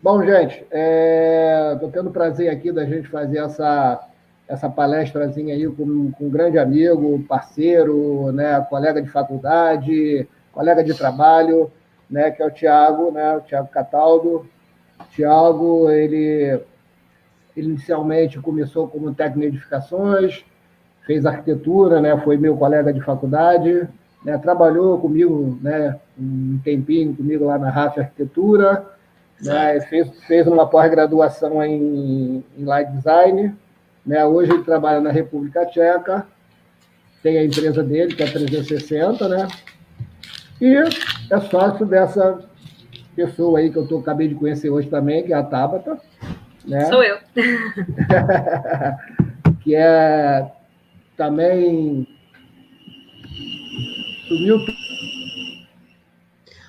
Bom, gente, estou tendo o prazer aqui da gente fazer essa palestrazinha aí com um grande amigo, parceiro, né, colega de faculdade, colega de trabalho, né, que é o Thiago, né, o Thiago Cataldo. O Thiago, ele inicialmente começou como técnico de edificações, fez arquitetura, né, foi meu colega de faculdade, né, trabalhou comigo, né, um tempinho comigo lá na RAF Arquitetura, né, fez uma pós-graduação em Light Design, né, hoje ele trabalha na República Tcheca, tem a empresa dele, que é a 360, né, e é sócio dessa pessoa aí que eu acabei de conhecer hoje também, que é a Tabata, né? Sou eu. Que é também sumiu.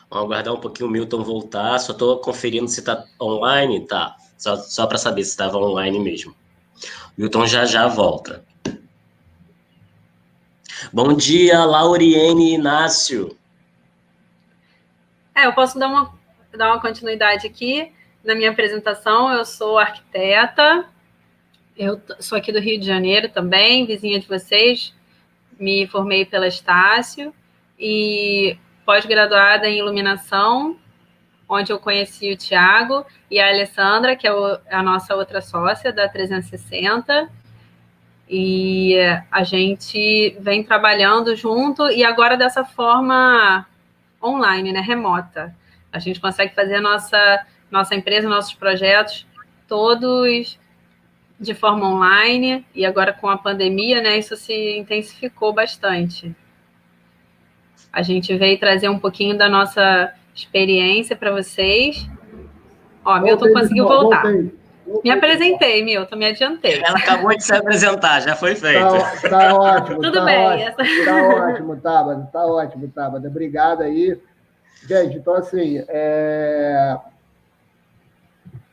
Vamos aguardar um pouquinho o Milton voltar. Só estou conferindo se está online. Tá. Só para saber se estava online mesmo. Milton já volta. Bom dia, Lauriene Inácio. Eu posso dar uma continuidade aqui na minha apresentação. Eu sou arquiteta. Eu sou aqui do Rio de Janeiro também, vizinha de vocês. Me formei pela Estácio e pós-graduada em iluminação, onde eu conheci o Thiago e a Alessandra, que é a nossa outra sócia da 360. E a gente vem trabalhando junto e agora dessa forma online, né, remota. A gente consegue fazer a nossa empresa, nossos projetos todos de forma online, e agora com a pandemia, né, isso se intensificou bastante. A gente veio trazer um pouquinho da nossa experiência para vocês. Ó, Milton conseguiu voltar. Voltei. Me apresentei, Milton, me adiantei. Ela acabou de se apresentar, já foi feito. Tá ótimo. Tudo bem. Tá ótimo, Tabata. Tá ótimo, Tabata. Obrigado aí. Gente, então assim,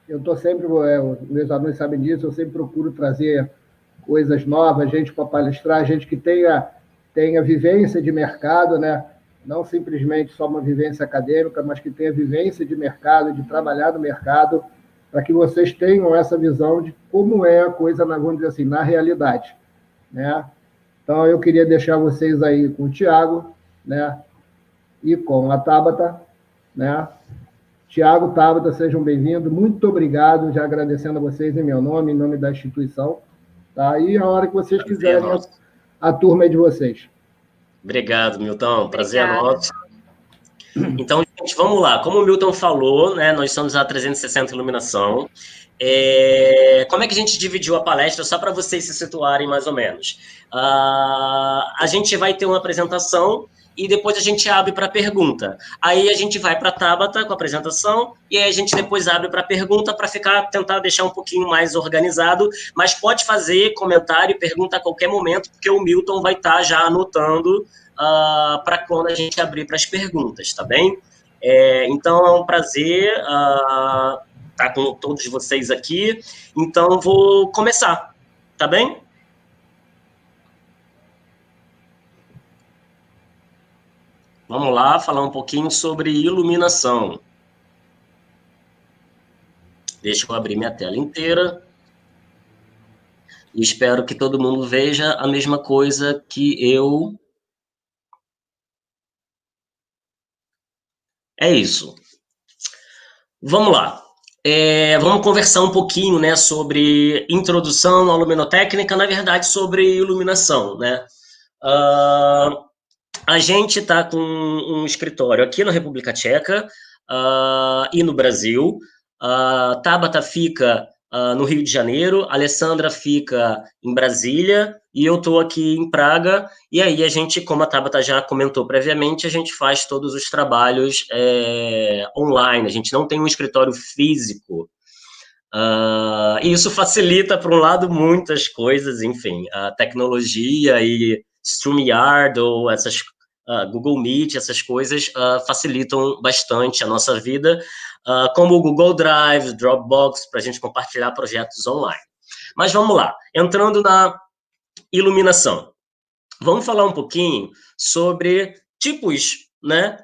eu estou sempre, meus alunos sabem disso, eu sempre procuro trazer coisas novas, gente para palestrar, gente que tenha vivência de mercado, né? Não simplesmente só uma vivência acadêmica, mas que tenha vivência de mercado, de trabalhar no mercado, para que vocês tenham essa visão de como é a coisa, vamos dizer assim, na realidade, né? Então, eu queria deixar vocês aí com o Thiago, né? E com a Tabata, né? Thiago, Tabata, sejam bem-vindos. Muito obrigado, já agradecendo a vocês em meu nome, em nome da instituição. Tá? E a hora que vocês quiserem, a turma é de vocês. Obrigado, Milton. Prazer é nosso. Então, gente, vamos lá. Como o Milton falou, né, nós somos a 360 Iluminação. Como é que a gente dividiu a palestra, só para vocês se situarem mais ou menos? A gente vai ter uma apresentação e depois a gente abre para pergunta. Aí a gente vai para a Tabata com a apresentação e aí a gente depois abre para pergunta para tentar deixar um pouquinho mais organizado, mas pode fazer comentário e pergunta a qualquer momento, porque o Milton vai estar já anotando para quando a gente abrir para as perguntas, tá bem? Então é um prazer estar com todos vocês aqui, então vou começar, tá bem? Vamos lá, falar um pouquinho sobre iluminação. Deixa eu abrir minha tela inteira. E espero que todo mundo veja a mesma coisa que eu. É isso. Vamos lá. Vamos conversar um pouquinho, né, sobre introdução à luminotécnica, na verdade, sobre iluminação, né? A gente está com um escritório aqui na República Tcheca e no Brasil. Tabata fica no Rio de Janeiro, a Alessandra fica em Brasília e eu estou aqui em Praga. E aí a gente, como a Tabata já comentou previamente, a gente faz todos os trabalhos online. A gente não tem um escritório físico. E isso facilita, por um lado, muitas coisas, enfim, a tecnologia e StreamYard ou essas Google Meet, essas coisas facilitam bastante a nossa vida, como o Google Drive, Dropbox, para a gente compartilhar projetos online. Mas vamos lá, entrando na iluminação. Vamos falar um pouquinho sobre tipos, né,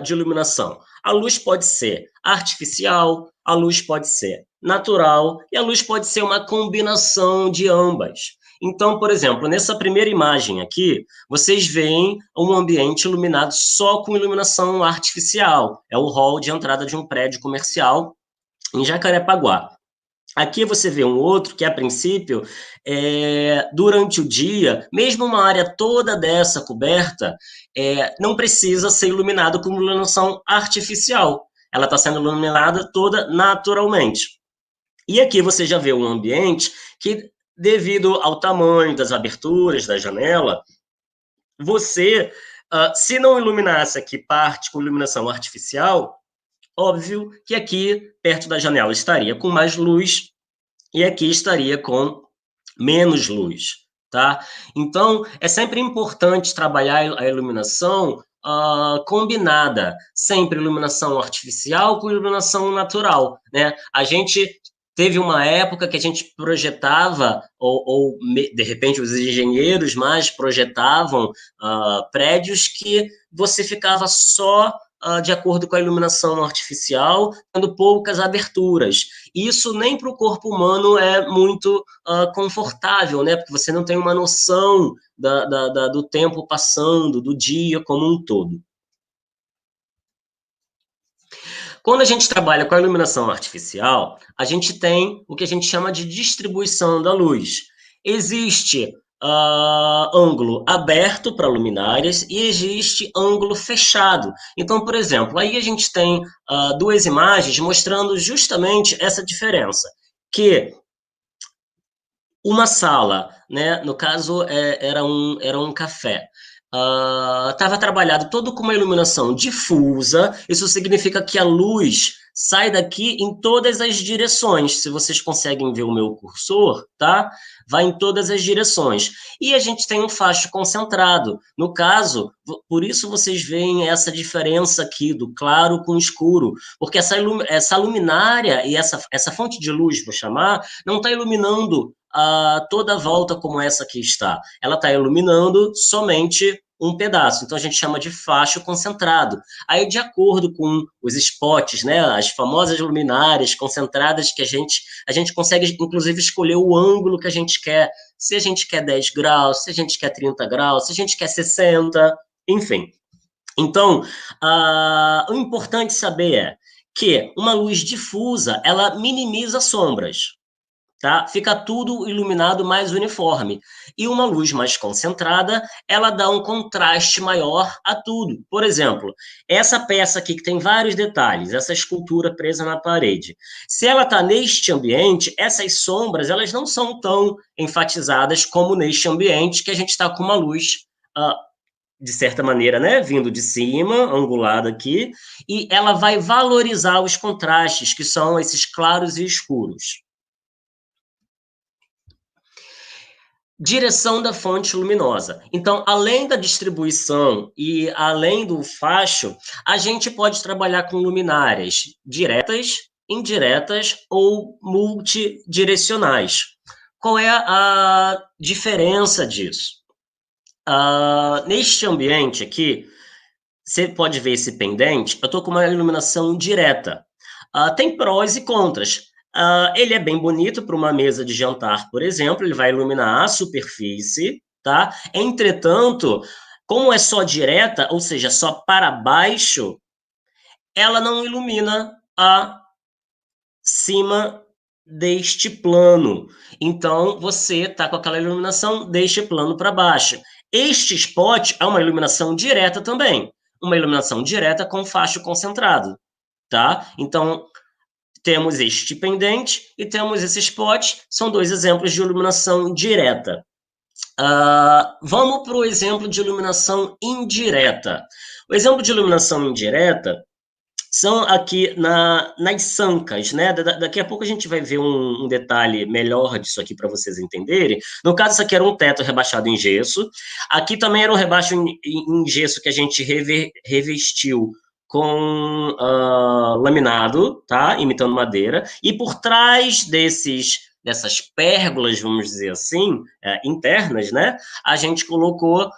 de iluminação. A luz pode ser artificial, a luz pode ser natural e a luz pode ser uma combinação de ambas. Então, por exemplo, nessa primeira imagem aqui, vocês veem um ambiente iluminado só com iluminação artificial. É o hall de entrada de um prédio comercial em Jacarepaguá. Aqui você vê um outro que, a princípio, durante o dia, mesmo uma área toda dessa coberta, não precisa ser iluminado com iluminação artificial. Ela está sendo iluminada toda naturalmente. E aqui você já vê um ambiente que, devido ao tamanho das aberturas da janela, você, se não iluminasse aqui parte com iluminação artificial, óbvio que aqui, perto da janela, estaria com mais luz e aqui estaria com menos luz, tá? Então, é sempre importante trabalhar a iluminação combinada, sempre iluminação artificial com iluminação natural, né? A gente teve uma época que a gente projetava, ou de repente os engenheiros mais projetavam prédios que você ficava só de acordo com a iluminação artificial, tendo poucas aberturas. Isso nem para o corpo humano é muito confortável, né? Porque você não tem uma noção do tempo passando, do dia como um todo. Quando a gente trabalha com a iluminação artificial, a gente tem o que a gente chama de distribuição da luz. Existe ângulo aberto para luminárias e existe ângulo fechado. Então, por exemplo, aí a gente tem duas imagens mostrando justamente essa diferença, que uma sala, né, no caso era um café, estava trabalhado todo com uma iluminação difusa. Isso significa que a luz sai daqui em todas as direções. Se vocês conseguem ver o meu cursor, tá? Vai em todas as direções. E a gente tem um facho concentrado. No caso, por isso vocês veem essa diferença aqui do claro com o escuro, porque essa luminária e essa fonte de luz, vou chamar, não está iluminando toda a volta como essa aqui está. Ela está iluminando somente um pedaço. Então, a gente chama de facho concentrado. Aí, de acordo com os spots, né, as famosas luminárias concentradas, que a gente consegue, inclusive, escolher o ângulo que a gente quer. Se a gente quer 10 graus, se a gente quer 30 graus, se a gente quer 60, enfim. Então, o importante saber é que uma luz difusa, ela minimiza sombras. Tá? Fica tudo iluminado mais uniforme. E uma luz mais concentrada, ela dá um contraste maior a tudo. Por exemplo, essa peça aqui que tem vários detalhes, essa escultura presa na parede. Se ela está neste ambiente, essas sombras, elas não são tão enfatizadas como neste ambiente que a gente está com uma luz, de certa maneira, né, vindo de cima, angulada aqui, e ela vai valorizar os contrastes, que são esses claros e escuros. Direção da fonte luminosa. Então, além da distribuição e além do facho, a gente pode trabalhar com luminárias diretas, indiretas ou multidirecionais. Qual é a diferença disso? Neste ambiente aqui, você pode ver esse pendente, eu estou com uma iluminação direta. Tem prós e contras. Ele é bem bonito para uma mesa de jantar, por exemplo, ele vai iluminar a superfície, tá? Entretanto, como é só direta, ou seja, só para baixo, ela não ilumina acima deste plano. Então, você está com aquela iluminação deste plano para baixo. Este spot é uma iluminação direta também, uma iluminação direta com facho concentrado, tá? Então, temos este pendente e temos esse spot, são dois exemplos de iluminação direta. Vamos para o exemplo de iluminação indireta. O exemplo de iluminação indireta são aqui nas sancas, né? Daqui a pouco a gente vai ver um detalhe melhor disso aqui para vocês entenderem. No caso, isso aqui era um teto rebaixado em gesso. Aqui também era um rebaixo em gesso que a gente revestiu com laminado, tá? Imitando madeira. E por trás dessas pérgolas, vamos dizer assim, internas, né? A gente colocou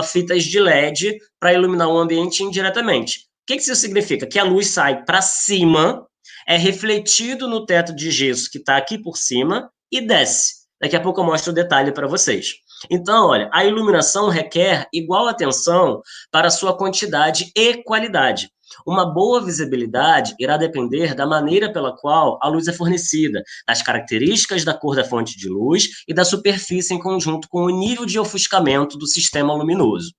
fitas de LED para iluminar o ambiente indiretamente. que isso significa? Que a luz sai para cima, é refletido no teto de gesso que está aqui por cima e desce. Daqui a pouco eu mostro o detalhe para vocês. Então, olha, a iluminação requer igual atenção para sua quantidade e qualidade. Uma boa visibilidade irá depender da maneira pela qual a luz é fornecida, das características da cor da fonte de luz e da superfície em conjunto com o nível de ofuscamento do sistema luminoso.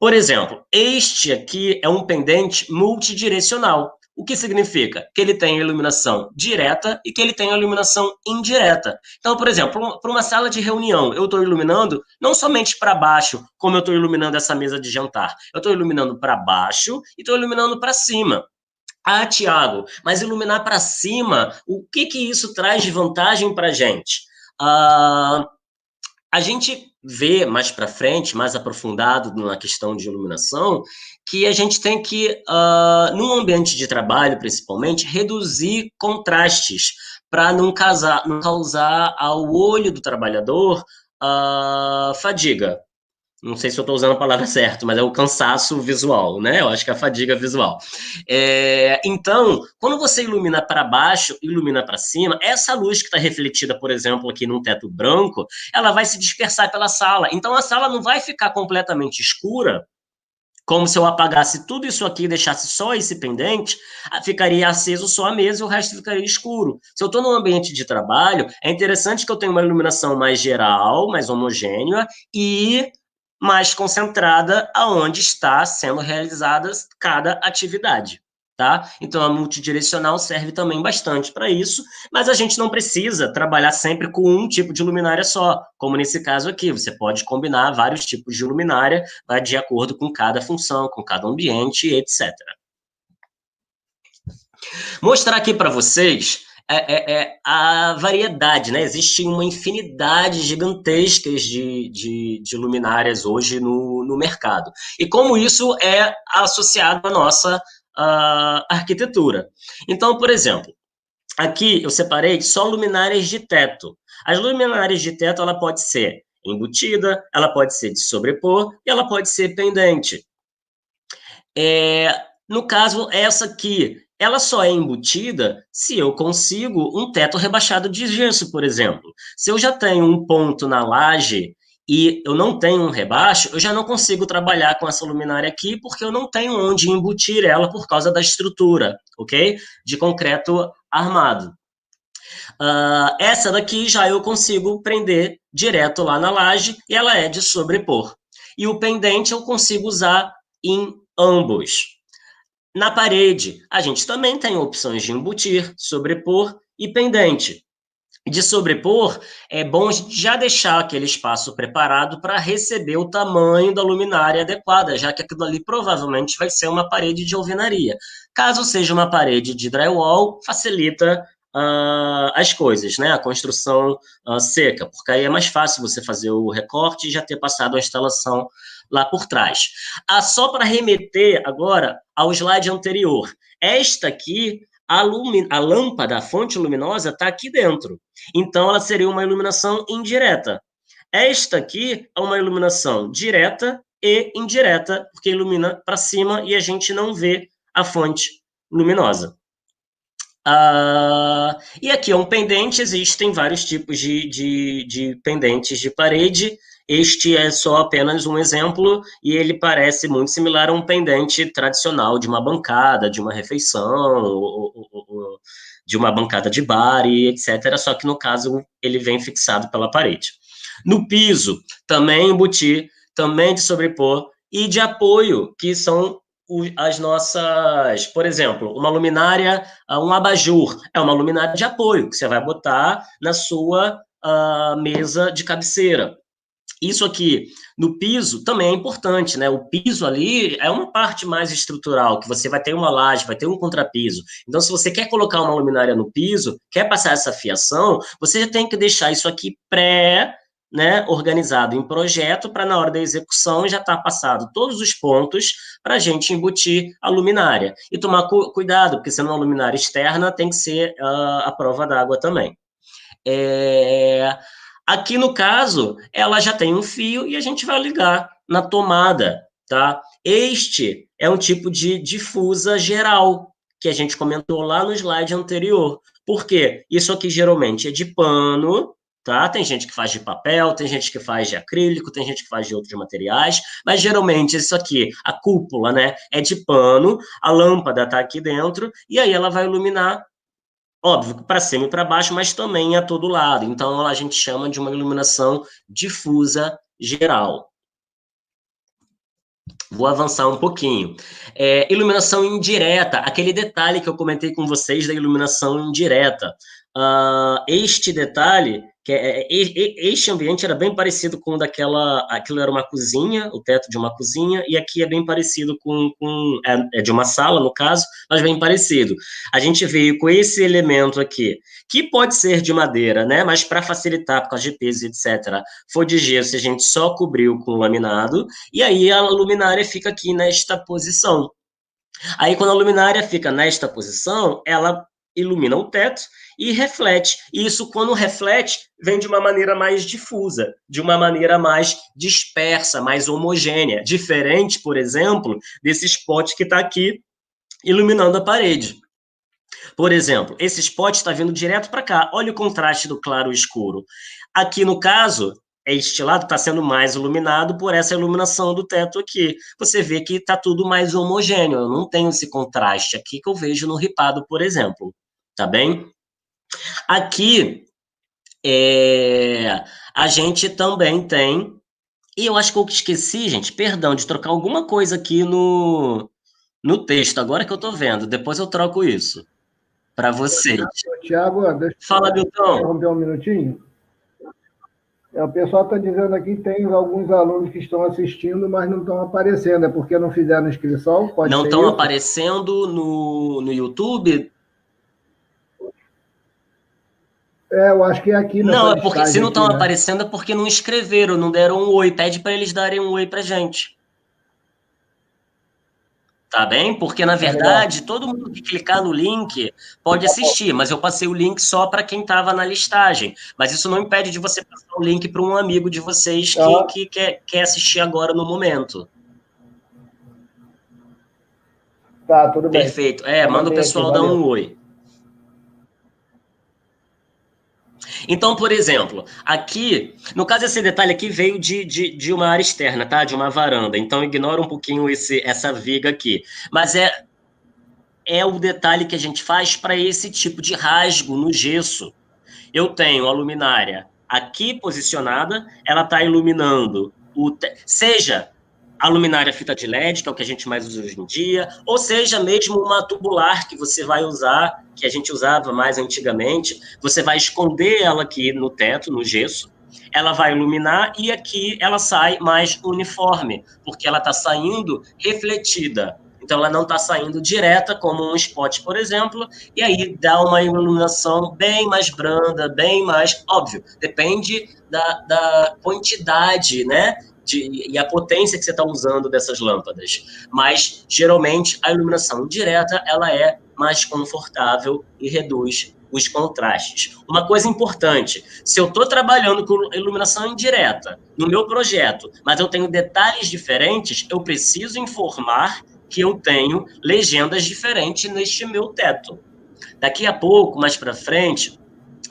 Por exemplo, este aqui é um pendente multidirecional. O que significa? Que ele tem iluminação direta e que ele tem iluminação indireta. Então, por exemplo, para uma sala de reunião, eu estou iluminando não somente para baixo, como eu estou iluminando essa mesa de jantar. Eu estou iluminando para baixo e estou iluminando para cima. Ah, Tiago, mas iluminar para cima, o que isso traz de vantagem para a gente? A gente vê mais para frente, mais aprofundado na questão de iluminação, que a gente tem que, num ambiente de trabalho, principalmente, reduzir contrastes para não causar ao olho do trabalhador fadiga. Não sei se eu estou usando a palavra certa, mas é o cansaço visual, né? Eu acho que é a fadiga visual. Então, quando você ilumina para baixo, ilumina para cima, essa luz que está refletida, por exemplo, aqui num teto branco, ela vai se dispersar pela sala. Então, a sala não vai ficar completamente escura, como se eu apagasse tudo isso aqui e deixasse só esse pendente, ficaria aceso só a mesa e o resto ficaria escuro. Se eu estou num ambiente de trabalho, é interessante que eu tenha uma iluminação mais geral, mais homogênea e mais concentrada aonde está sendo realizada cada atividade, tá? Então, a multidirecional serve também bastante para isso, mas a gente não precisa trabalhar sempre com um tipo de luminária só, como nesse caso aqui, você pode combinar vários tipos de luminária, vai de acordo com cada função, com cada ambiente, etc. Mostrar aqui para vocês a variedade, né? Existe uma infinidade gigantesca de luminárias hoje no mercado. E como isso é associado à nossa arquitetura. Então, por exemplo, aqui eu separei só luminárias de teto. As luminárias de teto, ela pode ser embutida, ela pode ser de sobrepor e ela pode ser pendente. No caso, essa aqui, ela só é embutida se eu consigo um teto rebaixado de gesso, por exemplo. Se eu já tenho um ponto na laje e eu não tenho um rebaixo, eu já não consigo trabalhar com essa luminária aqui porque eu não tenho onde embutir ela por causa da estrutura, ok? De concreto armado. Essa daqui já eu consigo prender direto lá na laje e ela é de sobrepor. E o pendente eu consigo usar em ambos. Na parede, a gente também tem opções de embutir, sobrepor e pendente. De sobrepor, é bom já deixar aquele espaço preparado para receber o tamanho da luminária adequada, já que aquilo ali provavelmente vai ser uma parede de alvenaria. Caso seja uma parede de drywall, facilita as coisas, né? A construção seca, porque aí é mais fácil você fazer o recorte e já ter passado a instalação lá por trás. Só para remeter agora ao slide anterior, esta aqui, a lâmpada, a fonte luminosa, está aqui dentro. Então, ela seria uma iluminação indireta. Esta aqui é uma iluminação direta e indireta, porque ilumina para cima e a gente não vê a fonte luminosa. E aqui é um pendente, existem vários tipos de pendentes de parede. Este é só apenas um exemplo e ele parece muito similar a um pendente tradicional de uma bancada, de uma refeição, ou de uma bancada de bar e etc. Só que, no caso, ele vem fixado pela parede. No piso, também embutir, também de sobrepor e de apoio, que são as nossas, por exemplo, uma luminária, um abajur, é uma luminária de apoio que você vai botar na sua mesa de cabeceira. Isso aqui, no piso, também é importante, né? O piso ali é uma parte mais estrutural, que você vai ter uma laje, vai ter um contrapiso. Então, se você quer colocar uma luminária no piso, quer passar essa fiação, você tem que deixar isso aqui organizado em projeto, para na hora da execução já estar passado todos os pontos para a gente embutir a luminária. E tomar cuidado, porque sendo uma luminária externa, tem que ser a prova d'água também. Aqui, no caso, ela já tem um fio e a gente vai ligar na tomada tá? Este é um tipo de difusa geral, que a gente comentou lá no slide anterior. Por quê? Isso aqui geralmente é de pano, tá? Tem gente que faz de papel, tem gente que faz de acrílico, tem gente que faz de outros materiais, mas geralmente isso aqui, a cúpula, né, é de pano, a lâmpada está aqui dentro, e aí ela vai iluminar, óbvio, para cima e para baixo, mas também a todo lado. Então a gente chama de uma iluminação difusa geral. Vou avançar um pouquinho. Iluminação indireta, aquele detalhe que eu comentei com vocês da iluminação indireta. Este detalhe, este ambiente era bem parecido com o daquela, aquilo era uma cozinha, o teto de uma cozinha, e aqui é bem parecido é de uma sala, no caso, mas bem parecido. A gente veio com esse elemento aqui, que pode ser de madeira, né, mas para facilitar, por causa de peso, etc., foi de gesso, a gente só cobriu com laminado, e aí a luminária fica aqui nesta posição. Aí, quando a luminária fica nesta posição, ela ilumina o teto e reflete. E isso, quando reflete, vem de uma maneira mais difusa, de uma maneira mais dispersa, mais homogênea. Diferente, por exemplo, desse spot que está aqui iluminando a parede. Por exemplo, esse spot está vindo direto para cá. Olha o contraste do claro e escuro. Aqui, no caso, este lado está sendo mais iluminado por essa iluminação do teto aqui. Você vê que está tudo mais homogêneo. Eu não tenho esse contraste aqui que eu vejo no ripado, por exemplo. Tá bem? Aqui, a gente também tem... E eu acho que eu esqueci, gente, perdão, de trocar alguma coisa aqui no texto. Agora que eu estou vendo. Depois eu troco isso para vocês. Tiago, deixa Fala, Milton. Interromper um minutinho. O pessoal está dizendo aqui que tem alguns alunos que estão assistindo, mas não estão aparecendo. É porque não fizeram inscrição? Pode não ser estão isso? Aparecendo no YouTube? Eu acho que é aqui. Não, é porque se não estão aparecendo é porque não inscreveram, não deram um oi. Pede para eles darem um oi para gente. Tá bem? Porque, na verdade, todo mundo que clicar no link pode assistir, mas eu passei o link só para quem estava na listagem. Mas isso não impede de você passar o link para um amigo de vocês que quer assistir agora no momento. Tá, tudo bem. Perfeito. Manda o pessoal dar um oi. Então, por exemplo, aqui, no caso esse detalhe aqui veio de uma área externa, tá? De uma varanda, então ignora um pouquinho essa viga aqui. Mas é o detalhe que a gente faz para esse tipo de rasgo no gesso. Eu tenho a luminária aqui posicionada, ela está iluminando, seja a luminária fita de LED, que é o que a gente mais usa hoje em dia, ou seja mesmo uma tubular que você vai usar, que a gente usava mais antigamente, você vai esconder ela aqui no teto, no gesso, ela vai iluminar e aqui ela sai mais uniforme, porque ela está saindo refletida. Então, ela não está saindo direta, como um spot, por exemplo, e aí dá uma iluminação bem mais branda, bem mais... Óbvio, depende da quantidade, né? E a potência que você está usando dessas lâmpadas. Mas, geralmente, a iluminação direta ela é mais confortável e reduz os contrastes. Uma coisa importante, se eu estou trabalhando com iluminação indireta no meu projeto, mas eu tenho detalhes diferentes, eu preciso informar que eu tenho legendas diferentes neste meu teto. Daqui a pouco, mais para frente,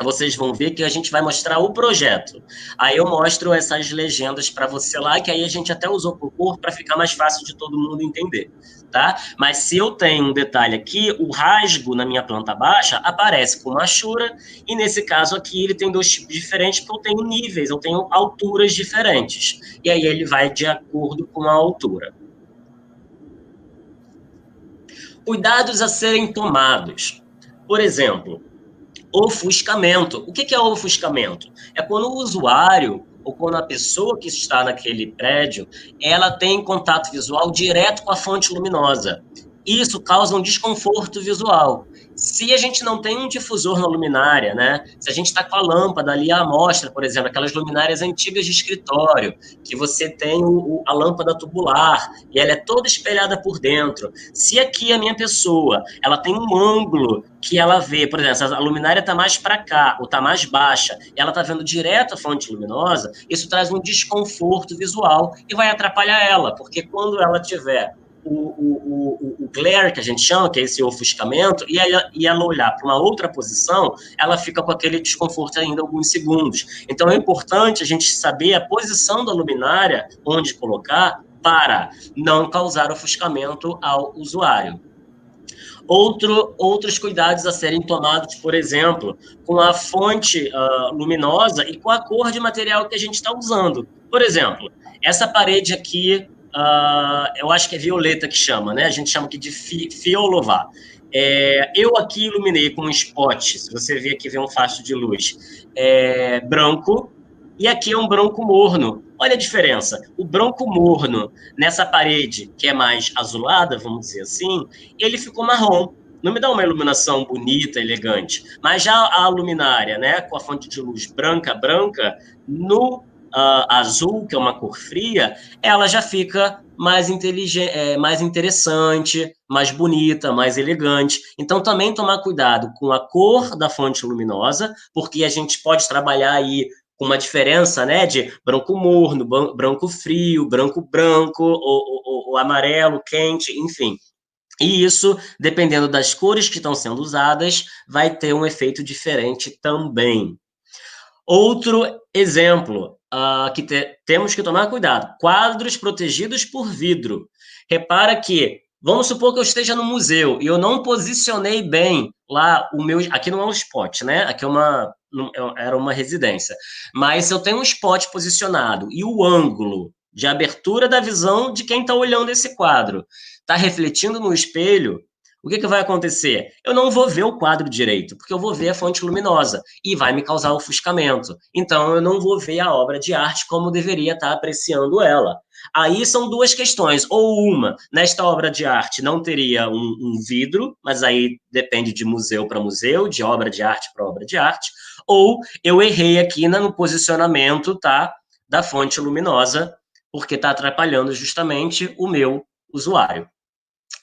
vocês vão ver que a gente vai mostrar o projeto. Aí eu mostro essas legendas para você lá, que aí a gente até usou por cor para ficar mais fácil de todo mundo entender, tá? Mas se eu tenho um detalhe aqui, o rasgo na minha planta baixa aparece com machura, e nesse caso aqui ele tem dois tipos diferentes, porque eu tenho níveis, eu tenho alturas diferentes. E aí ele vai de acordo com a altura. Cuidados a serem tomados. Por exemplo, ofuscamento. O que é ofuscamento? É quando o usuário ou quando a pessoa que está naquele prédio, ela tem contato visual direto com a fonte luminosa. isso causa um desconforto visual. Se a gente não tem um difusor na luminária, né? Se a gente está com a lâmpada ali à amostra, por exemplo, aquelas luminárias antigas de escritório, que você tem a lâmpada tubular e ela é toda espelhada por dentro. Se aqui a minha pessoa, ela tem um ângulo que ela vê, por exemplo, a luminária está mais para cá ou está mais baixa, e ela está vendo direto a fonte luminosa, isso traz um desconforto visual e vai atrapalhar ela, porque quando ela tiver o glare, que a gente chama, que é esse ofuscamento, e ela olhar para uma outra posição, ela fica com aquele desconforto ainda alguns segundos. Então, é importante a gente saber a posição da luminária, onde colocar, para não causar ofuscamento ao usuário. Outros cuidados a serem tomados, por exemplo, com a fonte luminosa e com a cor de material que a gente está usando. Por exemplo, essa parede aqui, eu acho que é violeta que chama, né? A gente chama aqui de fiolová. Eu aqui iluminei com um spot, se você ver aqui, vê um facho de luz, branco, e aqui é um branco morno. Olha a diferença. O branco morno nessa parede, que é mais azulada, vamos dizer assim, ele ficou marrom. Não me dá uma iluminação bonita, elegante. Mas já a luminária, né, com a fonte de luz branca, no azul, que é uma cor fria, ela já fica mais inteligente, mais interessante, mais bonita, mais elegante. Então, também tomar cuidado com a cor da fonte luminosa, porque a gente pode trabalhar aí com uma diferença, né, de branco morno, branco frio, branco, ou amarelo quente, enfim. E isso, dependendo das cores que estão sendo usadas, vai ter um efeito diferente também. Outro exemplo que temos que tomar cuidado: quadros protegidos por vidro. Repara que, vamos supor que eu esteja no museu e eu não posicionei bem lá o meu... Aqui não é um spot, né? Aqui era uma residência. Mas se eu tenho um spot posicionado e o ângulo de abertura da visão de quem está olhando esse quadro está refletindo no espelho, o que vai acontecer? Eu não vou ver o quadro direito, porque eu vou ver a fonte luminosa e vai me causar ofuscamento. Então, eu não vou ver a obra de arte como deveria estar apreciando ela. Aí são duas questões. Ou uma, nesta obra de arte não teria um vidro, mas aí depende de museu para museu, de obra de arte para obra de arte. Ou eu errei aqui no posicionamento, tá, da fonte luminosa, porque está atrapalhando justamente o meu usuário.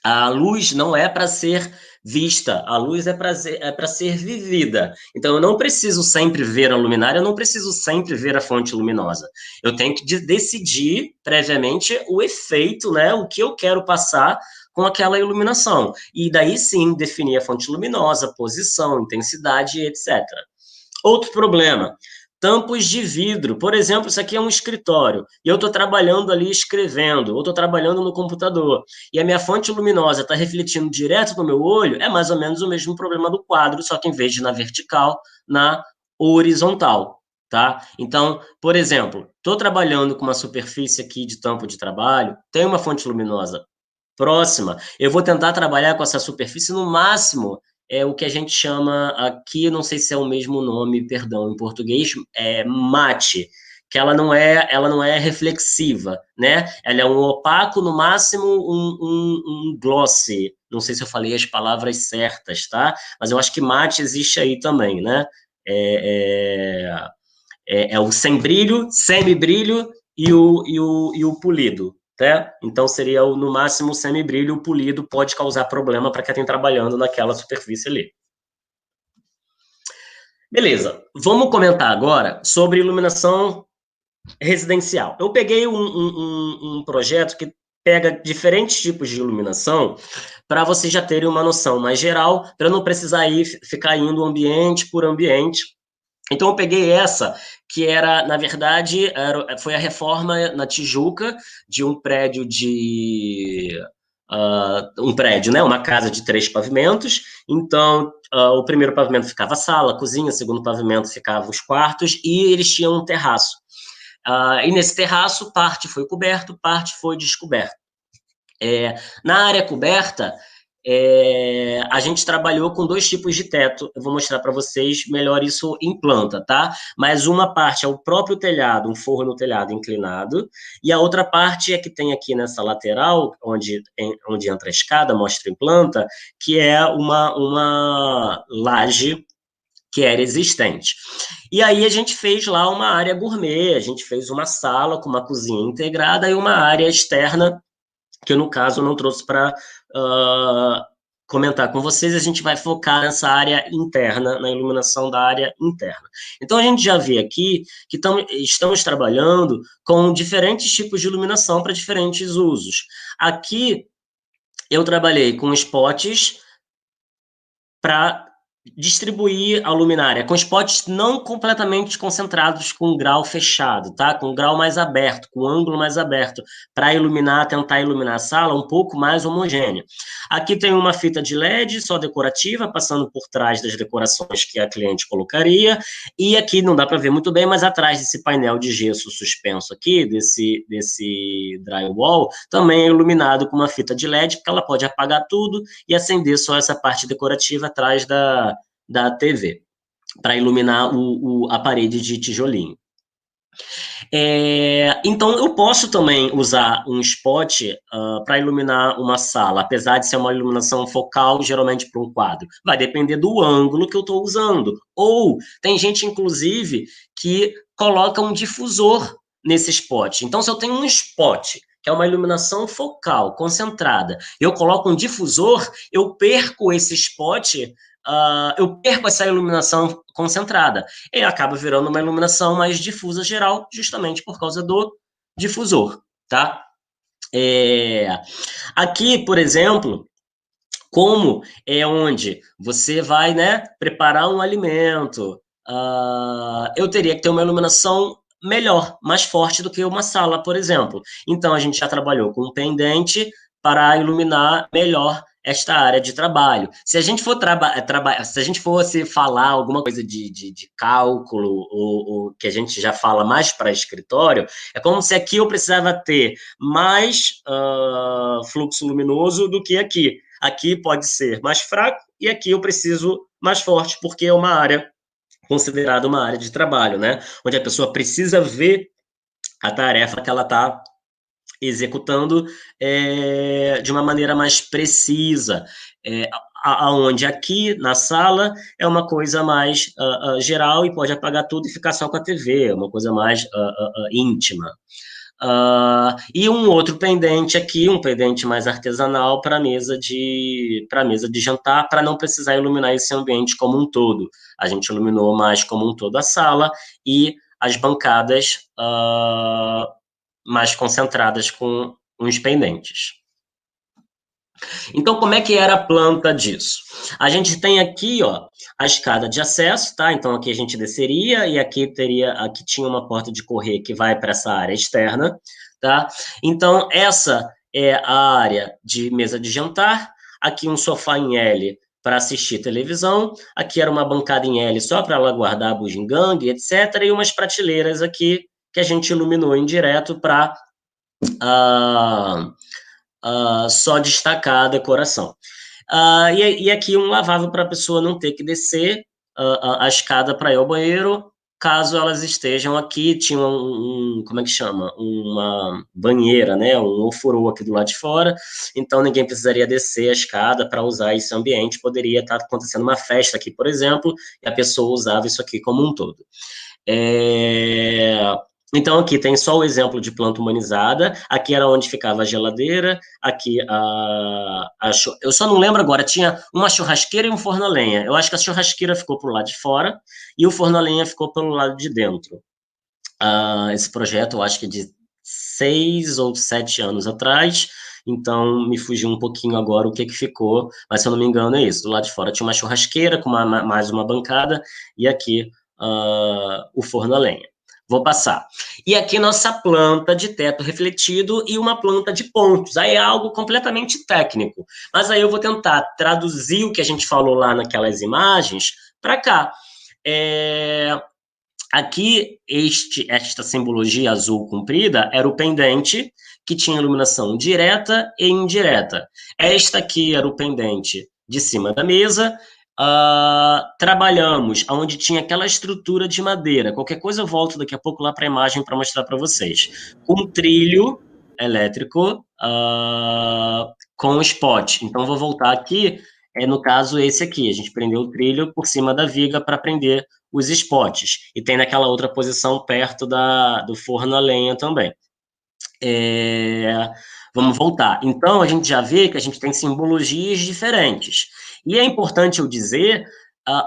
A luz não é para ser vista, a luz é para ser vivida. Então, eu não preciso sempre ver a luminária, eu não preciso sempre ver a fonte luminosa. Eu tenho que decidir previamente o efeito, né, o que eu quero passar com aquela iluminação. E daí sim, definir a fonte luminosa, posição, intensidade, etc. Outro problema: tampos de vidro. Por exemplo, isso aqui é um escritório, e eu estou trabalhando ali escrevendo, ou estou trabalhando no computador, e a minha fonte luminosa está refletindo direto no meu olho, é mais ou menos o mesmo problema do quadro, só que em vez de na vertical, na horizontal, tá? Então, por exemplo, estou trabalhando com uma superfície aqui de tampo de trabalho, tem uma fonte luminosa próxima, eu vou tentar trabalhar com essa superfície no máximo, o que a gente chama aqui, não sei se é o mesmo nome, perdão, em português, mate, que ela não é reflexiva, né? Ela é um opaco, no máximo um glossy. Não sei se eu falei as palavras certas, tá? Mas eu acho que mate existe aí também, né? É o sem brilho, semibrilho e o polido. Tá? Então, seria no máximo o semibrilho, o polido pode causar problema para quem está trabalhando naquela superfície ali. Beleza, vamos comentar agora sobre iluminação residencial. Eu peguei um projeto que pega diferentes tipos de iluminação para vocês já terem uma noção mais geral, para não precisar ficar indo ambiente por ambiente. Então, eu peguei essa, que era, na verdade, foi a reforma na Tijuca de um prédio né, uma casa de 3 pavimentos. Então, o primeiro pavimento ficava a sala, a cozinha, o segundo pavimento ficava os quartos, e eles tinham um terraço. E nesse terraço, parte foi coberto, parte foi descoberto. Na área coberta, a gente trabalhou com 2 tipos de teto. Eu vou mostrar para vocês melhor isso em planta, tá? Mas uma parte é o próprio telhado, um forro no telhado inclinado, e a outra parte é que tem aqui nessa lateral, onde entra a escada, mostra em planta, que é uma laje que era existente. E aí a gente fez lá uma área gourmet, a gente fez uma sala com uma cozinha integrada e uma área externa, que no caso eu não trouxe para comentar com vocês, a gente vai focar nessa área interna, na iluminação da área interna. Então a gente já vê aqui que estamos trabalhando com diferentes tipos de iluminação para diferentes usos. Aqui eu trabalhei com spots para distribuir a luminária, com spots não completamente concentrados com grau fechado, tá? Com grau mais aberto, com ângulo mais aberto, para tentar iluminar a sala um pouco mais homogênea. Aqui tem uma fita de LED só decorativa, passando por trás das decorações que a cliente colocaria, e aqui não dá para ver muito bem, mas atrás desse painel de gesso suspenso aqui, desse drywall, também é iluminado com uma fita de LED, porque ela pode apagar tudo e acender só essa parte decorativa atrás da TV, para iluminar a parede de tijolinho. Então, eu posso também usar um spot para iluminar uma sala, apesar de ser uma iluminação focal, geralmente para um quadro. Vai depender do ângulo que eu estou usando. Ou tem gente, inclusive, que coloca um difusor nesse spot. Então, se eu tenho um spot que é uma iluminação focal, concentrada, eu coloco um difusor, eu perco esse spot, eu perco essa iluminação concentrada. E acaba virando uma iluminação mais difusa geral, justamente por causa do difusor, tá? Aqui, por exemplo, como é onde você vai, né, preparar um alimento, eu teria que ter uma iluminação melhor, mais forte do que uma sala, por exemplo. Então, a gente já trabalhou com um pendente para iluminar melhor esta área de trabalho. Se a gente for se a gente fosse falar alguma coisa de cálculo, ou que a gente já fala mais para escritório, é como se aqui eu precisava ter mais fluxo luminoso do que aqui. Aqui pode ser mais fraco e aqui eu preciso mais forte, porque é uma área considerada uma área de trabalho, né? Onde a pessoa precisa ver a tarefa que ela está executando de uma maneira mais precisa, aonde aqui na sala é uma coisa mais geral e pode apagar tudo e ficar só com a TV, é uma coisa mais íntima. E um outro pendente aqui, um pendente mais artesanal para a mesa de jantar, para não precisar iluminar esse ambiente como um todo. A gente iluminou mais como um todo a sala e as bancadas mais concentradas com uns pendentes. Então, como é que era a planta disso? A gente tem aqui, ó, a escada de acesso, tá? Então, aqui a gente desceria e aqui tinha uma porta de correr que vai para essa área externa, tá? Então, essa é a área de mesa de jantar, aqui um sofá em L para assistir televisão, aqui era uma bancada em L só para ela guardar a bugiganga, etc., e umas prateleiras aqui que a gente iluminou em direto para só destacar a decoração. E aqui um lavável para a pessoa não ter que descer a escada para ir ao banheiro, caso elas estejam aqui. Tinha como é que chama? Uma banheira, né? Um ofurô aqui do lado de fora, então ninguém precisaria descer a escada para usar esse ambiente. Poderia estar acontecendo uma festa aqui, por exemplo, e a pessoa usava isso aqui como um todo. Então, aqui tem só o exemplo de planta humanizada, aqui era onde ficava a geladeira, aqui eu só não lembro agora, tinha uma churrasqueira e um forno a lenha. Eu acho que a churrasqueira ficou pro lado de fora e o forno a lenha ficou pelo lado de dentro. Esse projeto, eu acho que de 6 ou 7 anos atrás, então me fugiu um pouquinho agora o que ficou, mas se eu não me engano é isso. Do lado de fora tinha uma churrasqueira com mais uma bancada e aqui o forno a lenha. Vou passar. E aqui nossa planta de teto refletido e uma planta de pontos. Aí é algo completamente técnico. Mas aí eu vou tentar traduzir o que a gente falou lá naquelas imagens para cá. Aqui, esta simbologia azul comprida era o pendente que tinha iluminação direta e indireta. Esta aqui era o pendente de cima da mesa. Trabalhamos onde tinha aquela estrutura de madeira. Qualquer coisa eu volto daqui a pouco lá para a imagem para mostrar para vocês. Com trilho elétrico com spot. Então, vou voltar aqui. No caso, esse aqui. A gente prendeu o trilho por cima da viga para prender os spots. E tem naquela outra posição perto do forno a lenha também. Vamos voltar. Então, a gente já vê que a gente tem simbologias diferentes. E é importante eu dizer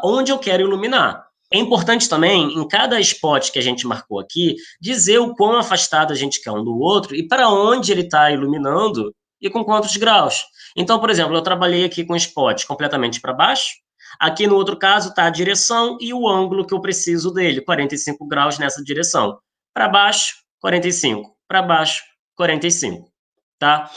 onde eu quero iluminar. É importante também, em cada spot que a gente marcou aqui, dizer o quão afastado a gente quer um do outro e para onde ele está iluminando e com quantos graus. Então, por exemplo, eu trabalhei aqui com spot completamente para baixo. Aqui no outro caso está a direção e o ângulo que eu preciso dele, 45 graus nessa direção. Para baixo, 45. Para baixo, 45. Tá?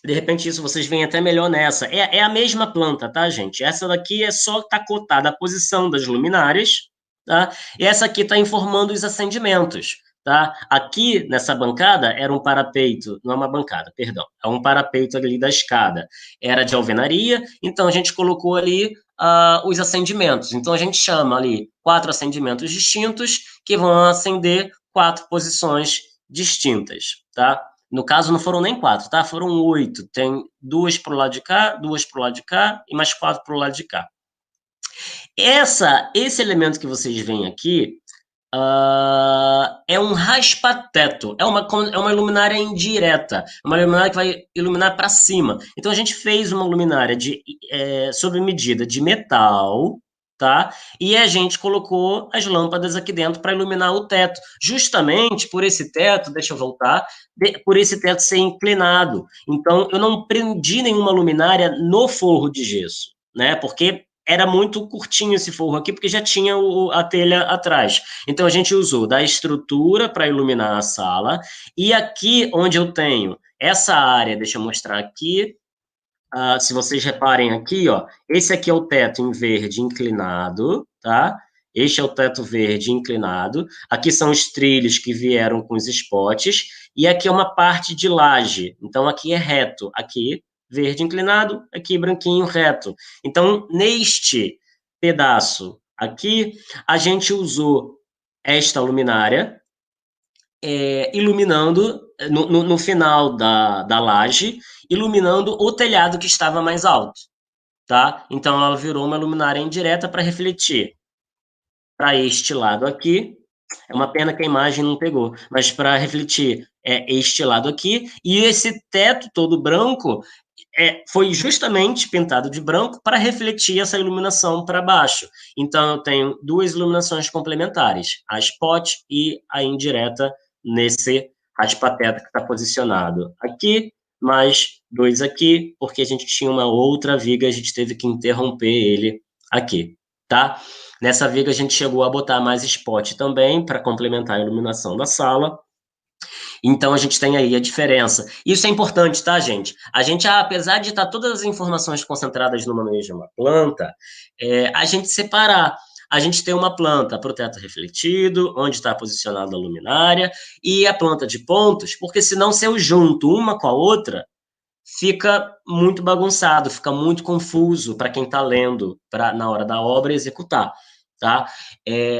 De repente, isso vocês veem até melhor nessa. É a mesma planta, tá, gente? Essa daqui é só tá cotada a posição das luminárias, tá? E essa aqui está informando os acendimentos, tá? Aqui, nessa bancada, era um parapeito, não é uma bancada, perdão, é um parapeito ali da escada. Era de alvenaria, então a gente colocou ali os acendimentos. Então, a gente chama ali 4 acendimentos distintos que vão acender 4 posições distintas, tá? No caso, não foram nem 4, tá? Foram 8. Tem 2 para o lado de cá, 2 para o lado de cá e mais 4 para o lado de cá. Esse elemento que vocês veem aqui é um raspa-teto. É uma luminária indireta. É uma luminária que vai iluminar para cima. Então, a gente fez uma luminária sob medida de metal, tá? E a gente colocou as lâmpadas aqui dentro para iluminar o teto. Justamente por esse teto, deixa eu voltar, por esse teto ser inclinado. Então, eu não prendi nenhuma luminária no forro de gesso, né? Porque era muito curtinho esse forro aqui, porque já tinha a telha atrás. Então, a gente usou da estrutura para iluminar a sala. E aqui, onde eu tenho essa área, deixa eu mostrar aqui, se vocês reparem aqui, ó, esse aqui é o teto em verde inclinado, tá? Este é o teto verde inclinado. Aqui são os trilhos que vieram com os spots. E aqui é uma parte de laje. Então, aqui é reto. Aqui, verde inclinado. Aqui, branquinho, reto. Então, neste pedaço aqui, a gente usou esta luminária, iluminando no final da laje, iluminando o telhado que estava mais alto, tá? Então, ela virou uma luminária indireta para refletir para este lado aqui. É uma pena que a imagem não pegou, mas para refletir este lado aqui. E esse teto todo branco foi justamente pintado de branco para refletir essa iluminação para baixo. Então, eu tenho 2 iluminações complementares, a spot e a indireta nesse raspa-teto que está posicionado aqui, mais 2 aqui, porque a gente tinha uma outra viga, a gente teve que interromper ele aqui, tá? Nessa viga a gente chegou a botar mais spot também, para complementar a iluminação da sala. Então, a gente tem aí a diferença. Isso é importante, tá, gente? A gente, apesar de estar todas as informações concentradas numa mesma planta, a gente separar. A gente tem uma planta para o teto refletido, onde está posicionada a luminária, e a planta de pontos, porque senão, se eu junto uma com a outra, fica muito bagunçado, fica muito confuso para quem está lendo na hora da obra executar, tá?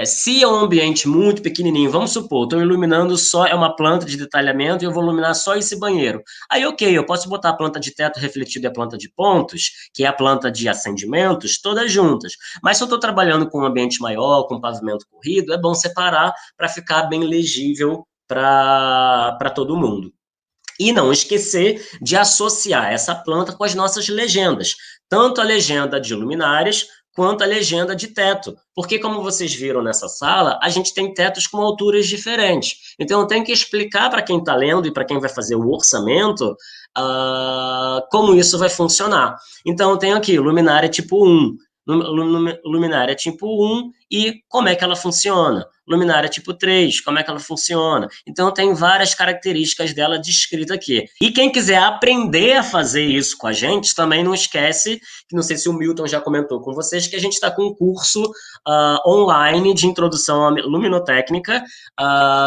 Se é um ambiente muito pequenininho, vamos supor, estou iluminando só, é uma planta de detalhamento e eu vou iluminar só esse banheiro. Aí, ok, eu posso botar a planta de teto refletido e a planta de pontos, que é a planta de acendimentos, todas juntas. Mas se eu estou trabalhando com um ambiente maior, com pavimento corrido, é bom separar para ficar bem legível para todo mundo. E não esquecer de associar essa planta com as nossas legendas, tanto a legenda de luminárias quanto a legenda de teto, porque como vocês viram nessa sala, a gente tem tetos com alturas diferentes. Então, eu tenho que explicar para quem está lendo e para quem vai fazer o orçamento como isso vai funcionar. Então, eu tenho aqui luminária tipo 1, luminária tipo 1 e como é que ela funciona. Luminária tipo 3, como é que ela funciona. Então, tem várias características dela descritas aqui. E quem quiser aprender a fazer isso com a gente, também não esquece, que não sei se o Milton já comentou com vocês, que a gente está com um curso online de introdução à luminotécnica.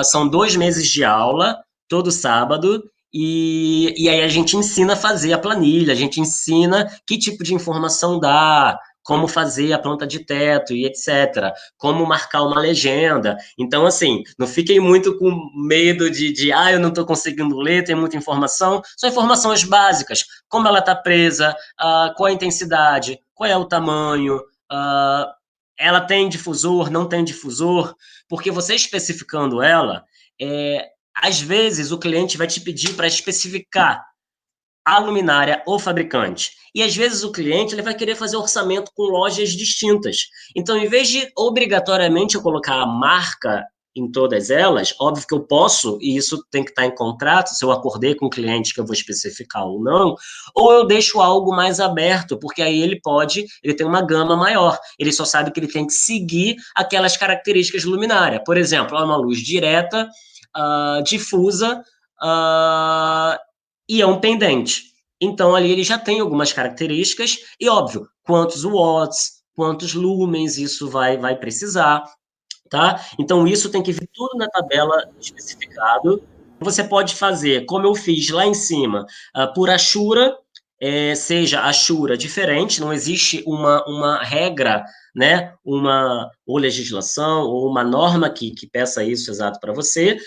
São 2 meses de aula, todo sábado, e aí a gente ensina a fazer a planilha, a gente ensina que tipo de informação dá, como fazer a planta de teto e etc. Como marcar uma legenda. Então, assim, não fiquem muito com medo de eu não estou conseguindo ler, tem muita informação. São informações básicas. Como ela está presa, qual a intensidade, qual é o tamanho, ela tem difusor, não tem difusor, porque você especificando ela, às vezes o cliente vai te pedir para especificar a luminária ou fabricante. E às vezes o cliente ele vai querer fazer orçamento com lojas distintas. Então, em vez de obrigatoriamente eu colocar a marca em todas elas, óbvio que eu posso, e isso tem que estar em contrato, se eu acordei com o cliente que eu vou especificar ou não, ou eu deixo algo mais aberto, porque aí ele tem uma gama maior, ele só sabe que ele tem que seguir aquelas características de luminária. Por exemplo, uma luz direta, difusa, e é um pendente. Então, ali ele já tem algumas características, e óbvio, quantos watts, quantos lumens isso vai precisar, tá? Então, isso tem que vir tudo na tabela especificado. Você pode fazer, como eu fiz lá em cima, por Ashura, seja Ashura diferente, não existe uma regra, né, ou legislação, ou uma norma que peça isso exato para você,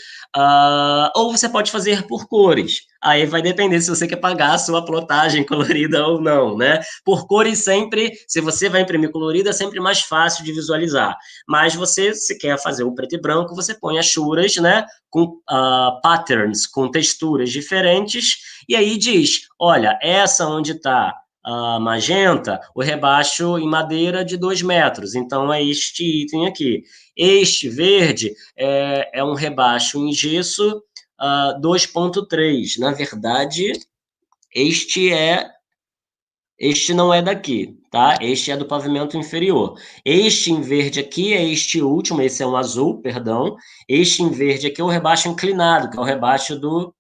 ou você pode fazer por cores. Aí vai depender se você quer pagar a sua plotagem colorida ou não, né? Por cores sempre, se você vai imprimir colorida, é sempre mais fácil de visualizar. Mas se quer fazer o preto e branco, você põe Ashuras, né, com patterns, com texturas diferentes, e aí diz, olha, essa onde está magenta, o rebaixo em madeira de 2 metros, então é este item aqui. Este verde é um rebaixo em gesso 2.3. Na verdade, este não é daqui, tá? Este é do pavimento inferior. Este em verde aqui é este último, esse é um azul, perdão. Este em verde aqui é o rebaixo inclinado, que é o rebaixo do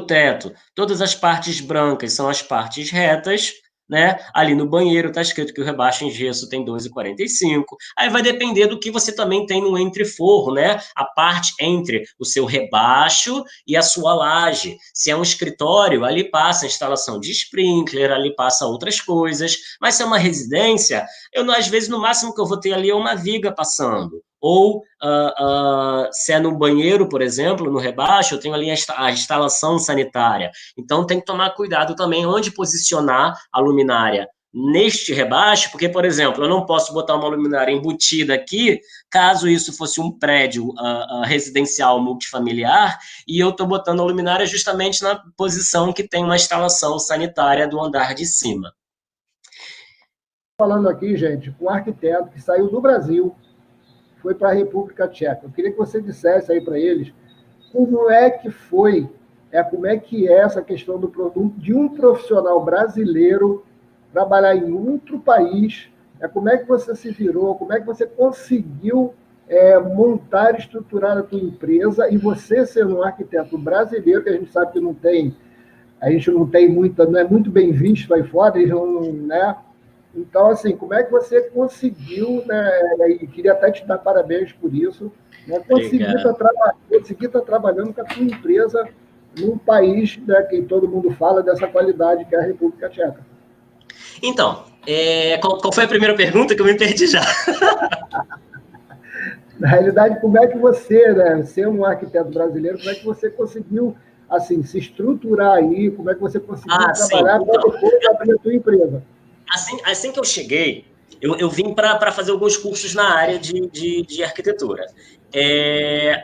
teto. Todas as partes brancas são as partes retas, né? Ali no banheiro está escrito que o rebaixo em gesso tem 2,45. Aí vai depender do que você também tem no entreforro, né? A parte entre o seu rebaixo e a sua laje. Se é um escritório, ali passa a instalação de sprinkler, ali passa outras coisas. Mas se é uma residência, às vezes, no máximo que eu vou ter ali é uma viga passando. Ou se é no banheiro, por exemplo, no rebaixo, eu tenho ali a instalação sanitária. Então, tem que tomar cuidado também onde posicionar a luminária neste rebaixo, porque, por exemplo, eu não posso botar uma luminária embutida aqui, caso isso fosse um prédio residencial multifamiliar, e eu estou botando a luminária justamente na posição que tem uma instalação sanitária do andar de cima. Falando aqui, gente, com um arquiteto que saiu do Brasil, foi para a República Tcheca. Eu queria que você dissesse aí para eles como é que foi, como é que é essa questão do produto de um profissional brasileiro trabalhar em outro país, como é que você se virou, como é que você conseguiu montar e estruturar a tua empresa, e você sendo um arquiteto brasileiro, que a gente sabe que a gente não tem muita, não é muito bem visto aí fora, né? Então, assim, como é que você conseguiu, né, e queria até te dar parabéns por isso, né, conseguir estar trabalhando com a sua empresa num país, né, que todo mundo fala dessa qualidade, que é a República Tcheca. Então, qual foi a primeira pergunta que eu me perdi já? Na realidade, como é que você, né, ser um arquiteto brasileiro, como é que você conseguiu, assim, se estruturar aí, como é que você conseguiu trabalhar para depois abrir a sua empresa? Assim que eu cheguei, eu vim para fazer alguns cursos na área de arquitetura.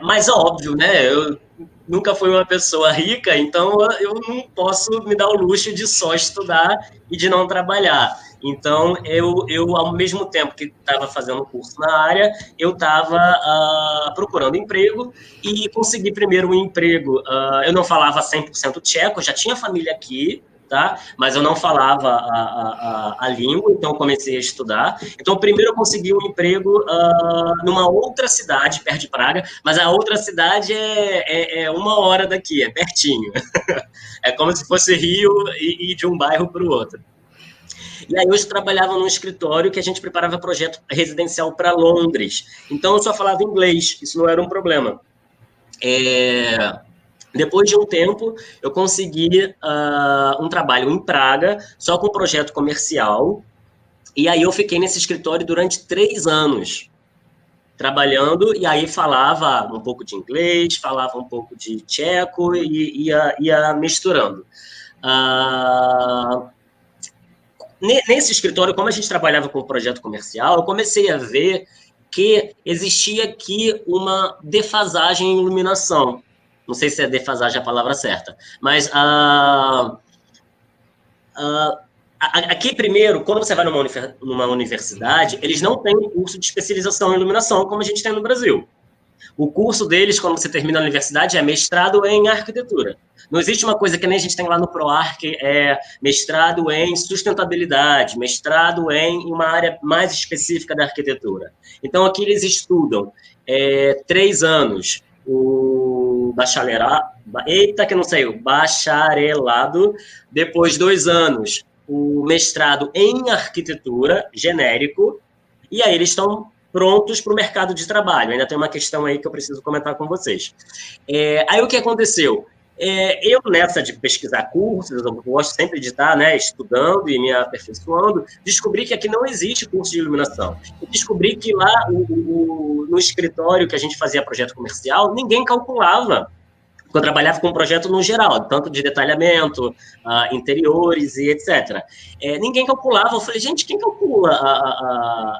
Mas, óbvio, né? Eu nunca fui uma pessoa rica, então eu não posso me dar o luxo de só estudar e de não trabalhar. Então, eu ao mesmo tempo que estava fazendo curso na área, eu estava procurando emprego e consegui primeiro um emprego. Eu não falava 100% tcheco, eu já tinha família aqui, tá? Mas eu não falava a língua, então comecei a estudar. Então, primeiro eu consegui um emprego numa outra cidade, perto de Praga, mas a outra cidade é 1 hora daqui, é pertinho. É como se fosse Rio e ir de um bairro para o outro. E aí eu trabalhava num escritório que a gente preparava projeto residencial para Londres. Então, eu só falava inglês, isso não era um problema. Depois de um tempo, eu consegui um trabalho em Praga, só com projeto comercial, e aí eu fiquei nesse escritório durante 3 anos, trabalhando, e aí falava um pouco de inglês, falava um pouco de tcheco, e ia misturando. Nesse escritório, como a gente trabalhava com projeto comercial, eu comecei a ver que existia aqui uma defasagem em iluminação. Não sei se é defasagem a palavra certa, mas aqui, primeiro, quando você vai numa universidade, eles não têm um curso de especialização em iluminação como a gente tem no Brasil. O curso deles, quando você termina a universidade, é mestrado em arquitetura. Não existe uma coisa que nem a gente tem lá no ProArch, é mestrado em sustentabilidade, mestrado em uma área mais específica da arquitetura. Então, aqui eles estudam 3 anos o bacharelado, bacharelado, depois 2 anos o mestrado em arquitetura, genérico, e aí eles estão prontos para o mercado de trabalho. Ainda tem uma questão aí que eu preciso comentar com vocês. Aí o que aconteceu? Eu, nessa de pesquisar cursos, eu gosto sempre de estar, né, estudando e me aperfeiçoando, descobri que aqui não existe curso de iluminação. Eu descobri que lá, no escritório que a gente fazia projeto comercial, ninguém calculava. Eu trabalhava com um projeto no geral, tanto de detalhamento, interiores e etc. Ninguém calculava. Eu falei, gente, quem calcula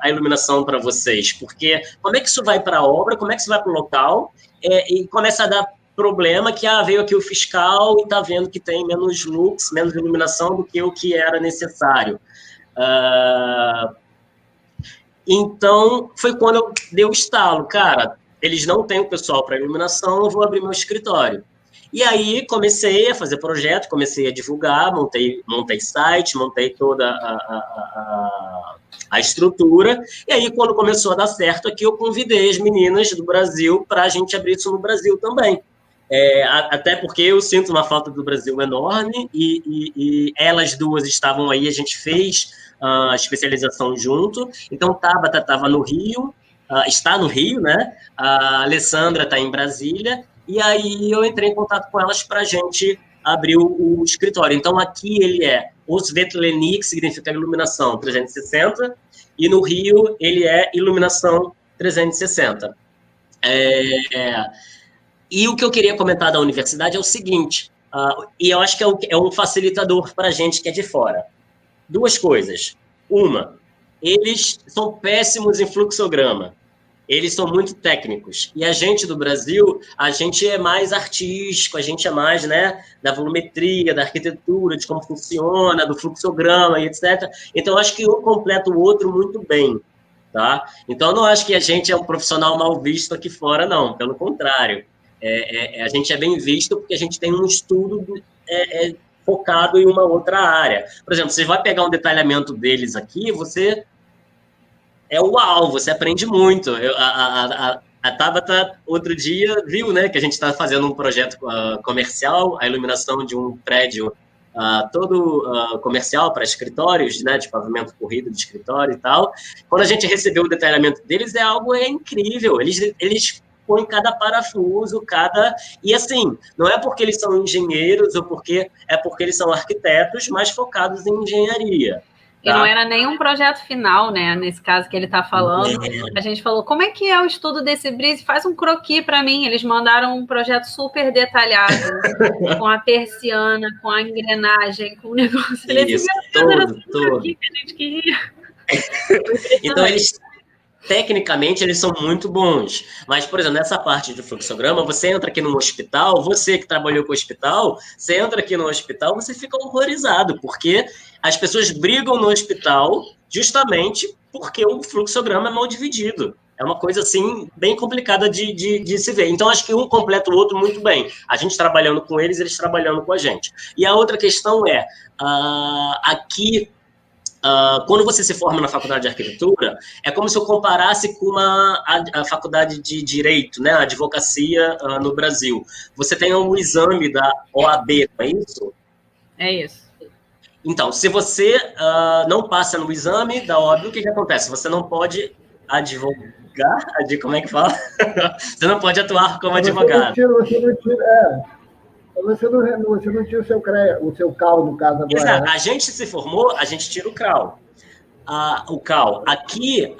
a iluminação para vocês? Porque como é que isso vai para a obra, como é que isso vai para o local? E começa a dar problema que veio aqui o fiscal e está vendo que tem menos lux, menos iluminação do que o que era necessário. Então, foi quando eu dei o estalo, cara, eles não têm o pessoal para iluminação, eu vou abrir meu escritório. E aí comecei a fazer projeto, comecei a divulgar, montei site, montei toda a estrutura, e aí quando começou a dar certo aqui, eu convidei as meninas do Brasil para a gente abrir isso no Brasil também. Até porque eu sinto uma falta do Brasil enorme, e elas duas estavam aí, a gente fez a especialização junto, então Tabata estava no Rio, está no Rio, né? A Alessandra está em Brasília, e aí eu entrei em contato com elas para a gente abrir o escritório. Então, aqui ele é Osvetlenik, que significa iluminação 360, e no Rio ele é iluminação 360. E o que eu queria comentar da universidade é o seguinte, e eu acho que é um facilitador para a gente que é de fora. 2 coisas. Uma, eles são péssimos em fluxograma. Eles são muito técnicos. E a gente do Brasil, a gente é mais artístico, a gente é mais, né, da volumetria, da arquitetura, de como funciona, do fluxograma e etc. Então, acho que um completa o outro muito bem, tá? Então, eu não acho que a gente é um profissional mal visto aqui fora, não. Pelo contrário. A gente é bem visto porque a gente tem um estudo focado em uma outra área. Por exemplo, você vai pegar um detalhamento deles aqui, você... uau, você aprende muito. A Tabata, outro dia, viu, né, que a gente está fazendo um projeto comercial, a iluminação de um prédio todo comercial para escritórios, né, de pavimento corrido de escritório e tal. Quando a gente recebeu o detalhamento deles, é algo incrível. Eles põem cada parafuso, E assim, não é porque eles são engenheiros, ou porque eles são arquitetos, mas focados em engenharia. E não era nenhum projeto final, né? Nesse caso que ele está falando. A gente falou, como é que é o estudo desse brise? Faz um croquis para mim. Eles mandaram um projeto super detalhado, com a persiana, com a engrenagem, com o negócio. Isso, todo. Que a gente queria. Então, tecnicamente, eles são muito bons. Mas, por exemplo, nessa parte de fluxograma, você entra aqui no hospital, você que trabalhou com o hospital, você entra aqui no hospital, você fica horrorizado, porque as pessoas brigam no hospital justamente porque o fluxograma é mal dividido. É uma coisa, assim, bem complicada de se ver. Então, acho que um completa o outro muito bem. A gente trabalhando com eles, eles trabalhando com a gente. E a outra questão é, aqui... quando você se forma na faculdade de arquitetura, é como se eu comparasse com a faculdade de direito, né, a advocacia no Brasil. Você tem um exame da OAB, não é isso? É isso. Então, se você não passa no exame da OAB, o que acontece? Você não pode advogar, como é que fala? Você não pode atuar como advogado. Você não tira, Você não tinha o seu CAL, no caso, agora, Exato. né? A gente se formou, a gente tira o CAL. O CAL. Aqui,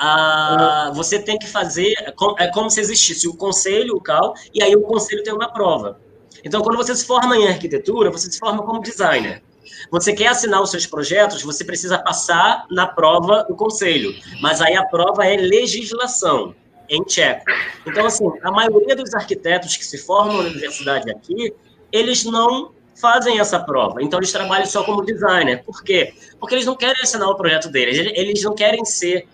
você tem que fazer, é como se existisse o conselho, o CAL, e aí o conselho tem uma prova. Então, quando você se forma em arquitetura, você se forma como designer. Você quer assinar os seus projetos, você precisa passar na prova do conselho. Mas aí a prova é legislação, em tcheco. Então, assim, a maioria dos arquitetos que se formam na universidade aqui, eles não fazem essa prova. Então, eles trabalham só como designer. Por quê? Porque eles não querem assinar o projeto deles. Eles não querem ser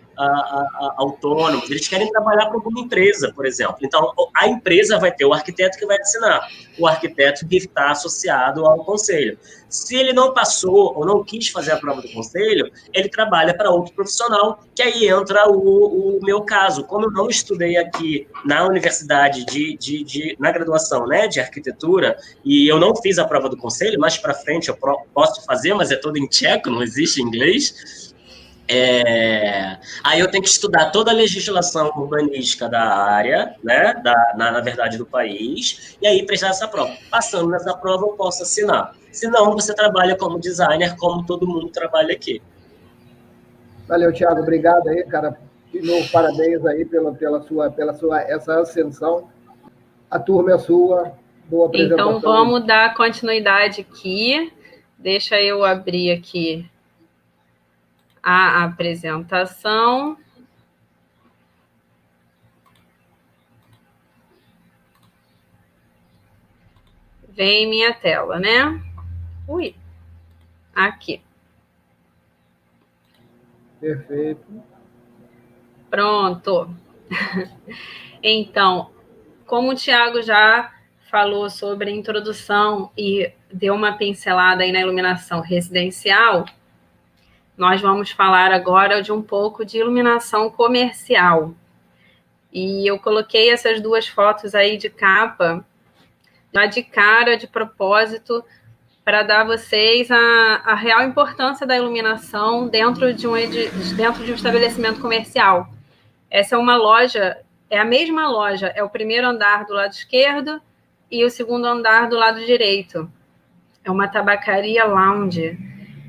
autônomos, eles querem trabalhar para alguma empresa, por exemplo. Então, a empresa vai ter o arquiteto que vai assinar, o arquiteto que está associado ao conselho. Se ele não passou ou não quis fazer a prova do conselho, ele trabalha para outro profissional, que aí entra o meu caso. Como eu não estudei aqui na universidade, na graduação, né, de arquitetura, e eu não fiz a prova do conselho, mais para frente eu posso fazer, mas é todo em tcheco, não existe em inglês. Aí eu tenho que estudar toda a legislação urbanística da área, né, na verdade, do país, e aí prestar essa prova. Passando nessa prova, eu posso assinar. Se não, você trabalha como designer, como todo mundo trabalha aqui. Valeu, Thiago. Obrigado aí, cara. De novo, parabéns aí pela sua essa ascensão. A turma é sua. Boa apresentação. Então, vamos dar continuidade aqui. Deixa eu abrir aqui a apresentação. Vem minha tela, né? Ui, aqui. Perfeito. Pronto. Então, como o Thiago já falou sobre a introdução e deu uma pincelada aí na iluminação residencial, nós vamos falar agora de um pouco de iluminação comercial. E eu coloquei essas duas fotos aí de capa, já de cara, de propósito, para dar a vocês a real importância da iluminação dentro de um estabelecimento comercial. Essa é uma loja, é a mesma loja, é o primeiro andar do lado esquerdo e o segundo andar do lado direito. É uma tabacaria lounge.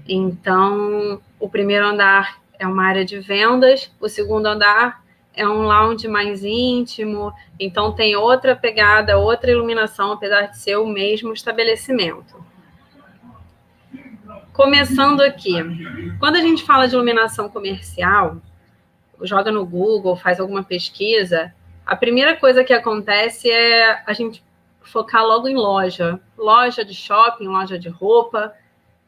Então, o primeiro andar é uma área de vendas, o segundo andar é um lounge mais íntimo, então tem outra pegada, outra iluminação, apesar de ser o mesmo estabelecimento. Começando aqui, quando a gente fala de iluminação comercial, joga no Google, faz alguma pesquisa, a primeira coisa que acontece é a gente focar logo em loja de shopping, loja de roupa,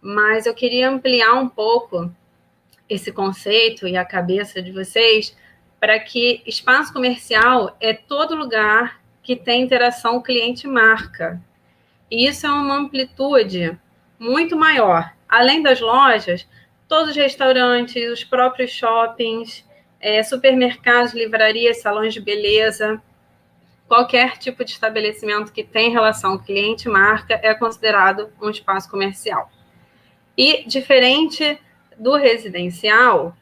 mas eu queria ampliar um pouco esse conceito e a cabeça de vocês para que espaço comercial é todo lugar que tem interação cliente-marca. E isso é uma amplitude muito maior. Além das lojas, todos os restaurantes, os próprios shoppings, supermercados, livrarias, salões de beleza, qualquer tipo de estabelecimento que tem relação cliente-marca é considerado um espaço comercial. E, diferente do residencial,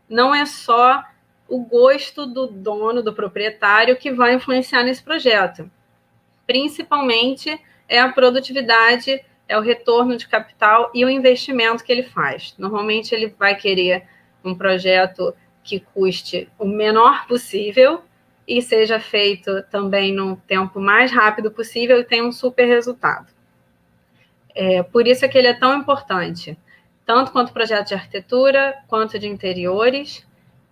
não é só o gosto do dono, do proprietário, que vai influenciar nesse projeto. Principalmente é a produtividade, é o retorno de capital e o investimento que ele faz. Normalmente ele vai querer um projeto que custe o menor possível e seja feito também no tempo mais rápido possível e tenha um super resultado. Por isso é que ele é tão importante, tanto quanto projeto de arquitetura, quanto de interiores.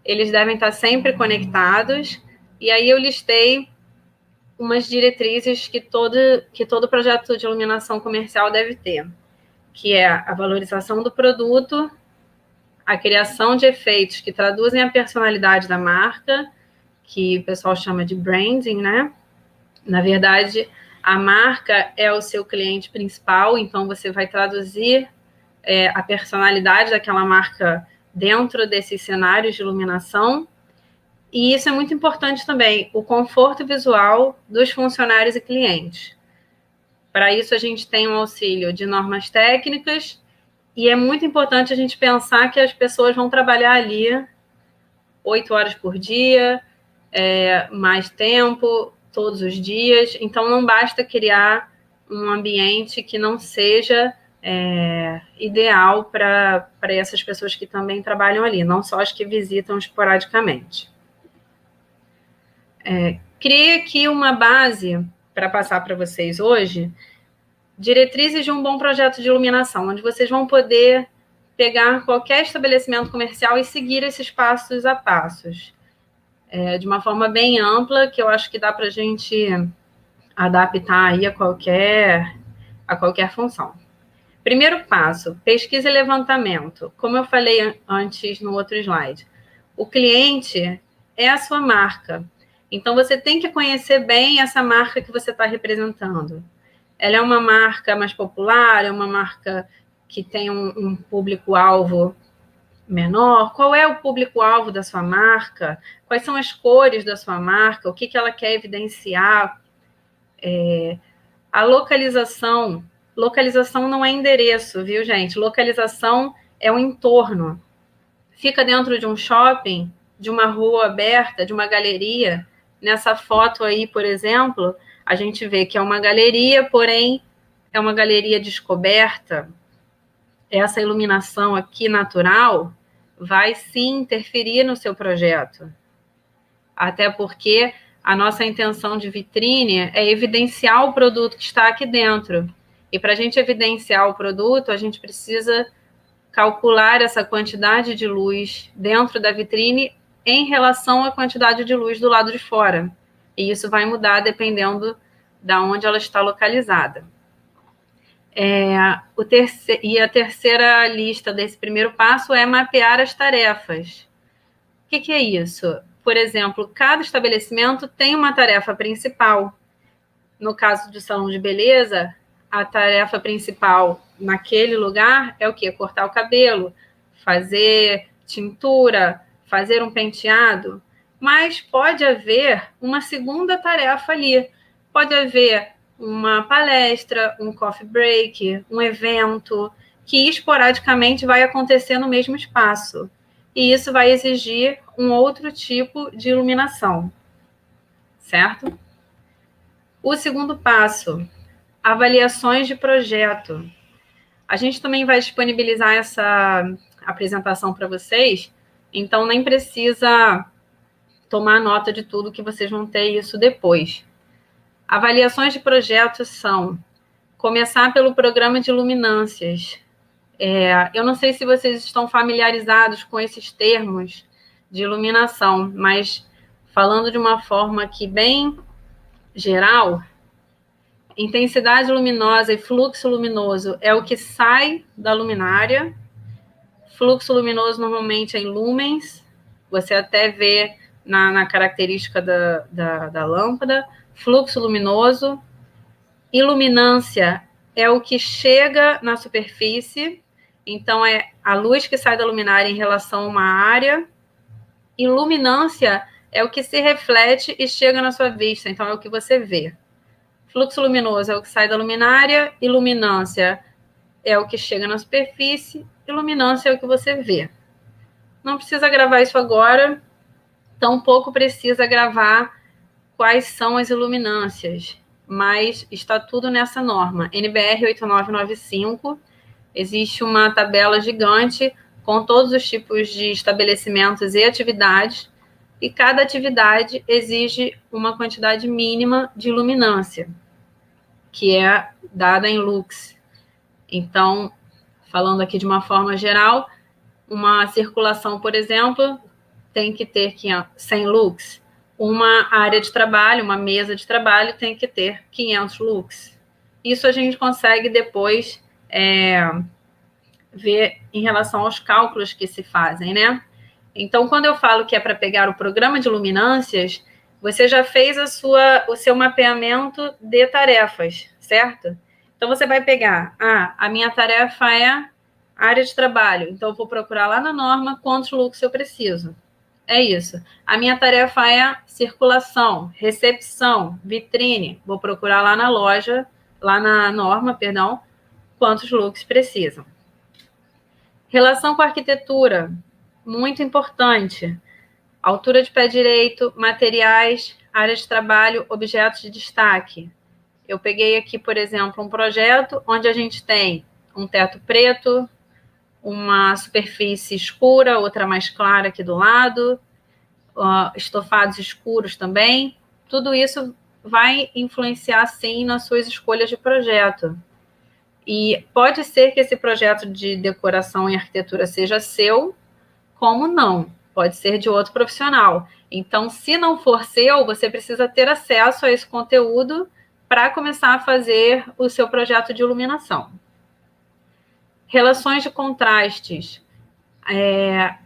Eles devem estar sempre conectados, e aí eu listei umas diretrizes que todo projeto de iluminação comercial deve ter, que é a valorização do produto, a criação de efeitos que traduzem a personalidade da marca, que o pessoal chama de branding, né? Na verdade, a marca é o seu cliente principal, então você vai traduzir a personalidade daquela marca dentro desses cenários de iluminação. E isso é muito importante também, o conforto visual dos funcionários e clientes. Para isso, a gente tem um auxílio de normas técnicas e é muito importante a gente pensar que as pessoas vão trabalhar ali 8 horas por dia, mais tempo, todos os dias. Então, não basta criar um ambiente que não seja ideal para essas pessoas que também trabalham ali, não só as que visitam esporadicamente. Criei aqui uma base para passar para vocês hoje, diretrizes de um bom projeto de iluminação, onde vocês vão poder pegar qualquer estabelecimento comercial e seguir esses passos a passos, de uma forma bem ampla, que eu acho que dá para a gente adaptar aí a qualquer função. Primeiro passo, pesquisa e levantamento. Como eu falei antes no outro slide, o cliente é a sua marca. Então, você tem que conhecer bem essa marca que você está representando. Ela é uma marca mais popular, é uma marca que tem um público-alvo menor? Qual é o público-alvo da sua marca? Quais são as cores da sua marca? O que ela quer evidenciar? A localização. Localização não é endereço, viu, gente? Localização é o entorno. Fica dentro de um shopping, de uma rua aberta, de uma galeria. Nessa foto aí, por exemplo, a gente vê que é uma galeria, porém é uma galeria descoberta. Essa iluminação aqui natural vai sim interferir no seu projeto. Até porque a nossa intenção de vitrine é evidenciar o produto que está aqui dentro. E para a gente evidenciar o produto, a gente precisa calcular essa quantidade de luz dentro da vitrine em relação à quantidade de luz do lado de fora. E isso vai mudar dependendo de onde ela está localizada. E a terceira lista desse primeiro passo é mapear as tarefas. O que é isso? Por exemplo, cada estabelecimento tem uma tarefa principal. No caso do salão de beleza, a tarefa principal naquele lugar é o quê? Cortar o cabelo, fazer tintura, fazer um penteado. Mas pode haver uma segunda tarefa ali. Pode haver uma palestra, um coffee break, um evento, que esporadicamente vai acontecer no mesmo espaço. E isso vai exigir um outro tipo de iluminação, certo? O segundo passo, avaliações de projeto. A gente também vai disponibilizar essa apresentação para vocês, então nem precisa tomar nota de tudo, que vocês vão ter isso depois. Avaliações de projetos são começar pelo programa de luminâncias. Eu não sei se vocês estão familiarizados com esses termos de iluminação, mas falando de uma forma aqui bem geral, intensidade luminosa e fluxo luminoso é o que sai da luminária. Fluxo luminoso normalmente é em lumens, você até vê na característica da lâmpada. Fluxo luminoso. Iluminância é o que chega na superfície, então é a luz que sai da luminária em relação a uma área. Iluminância é o que se reflete e chega na sua vista, então é o que você vê. Fluxo luminoso é o que sai da luminária, iluminância é o que chega na superfície, iluminância é o que você vê. Não precisa gravar isso agora, tampouco precisa gravar quais são as iluminâncias, mas está tudo nessa norma. NBR 8995, existe uma tabela gigante com todos os tipos de estabelecimentos e atividades, e cada atividade exige uma quantidade mínima de iluminância, que é dada em lux. Então, falando aqui de uma forma geral, uma circulação, por exemplo, tem que ter 100 lux. Uma área de trabalho, uma mesa de trabalho, tem que ter 500 lux. Isso a gente consegue depois ver em relação aos cálculos que se fazem, né? Então, quando eu falo que é para pegar o programa de luminâncias, você já fez o seu mapeamento de tarefas, certo? Então, você vai pegar, a minha tarefa é área de trabalho, então eu vou procurar lá na norma quantos lux eu preciso. É isso. A minha tarefa é circulação, recepção, vitrine. Vou procurar lá na loja, lá na norma, perdão, quantos lux precisam. Relação com a arquitetura, muito importante. Altura de pé direito, materiais, área de trabalho, objetos de destaque. Eu peguei aqui, por exemplo, um projeto onde a gente tem um teto preto, uma superfície escura, outra mais clara aqui do lado, estofados escuros também. Tudo isso vai influenciar, sim, nas suas escolhas de projeto. E pode ser que esse projeto de decoração e arquitetura seja seu, como não. Pode ser de outro profissional. Então, se não for seu, você precisa ter acesso a esse conteúdo para começar a fazer o seu projeto de iluminação. Relações de contrastes.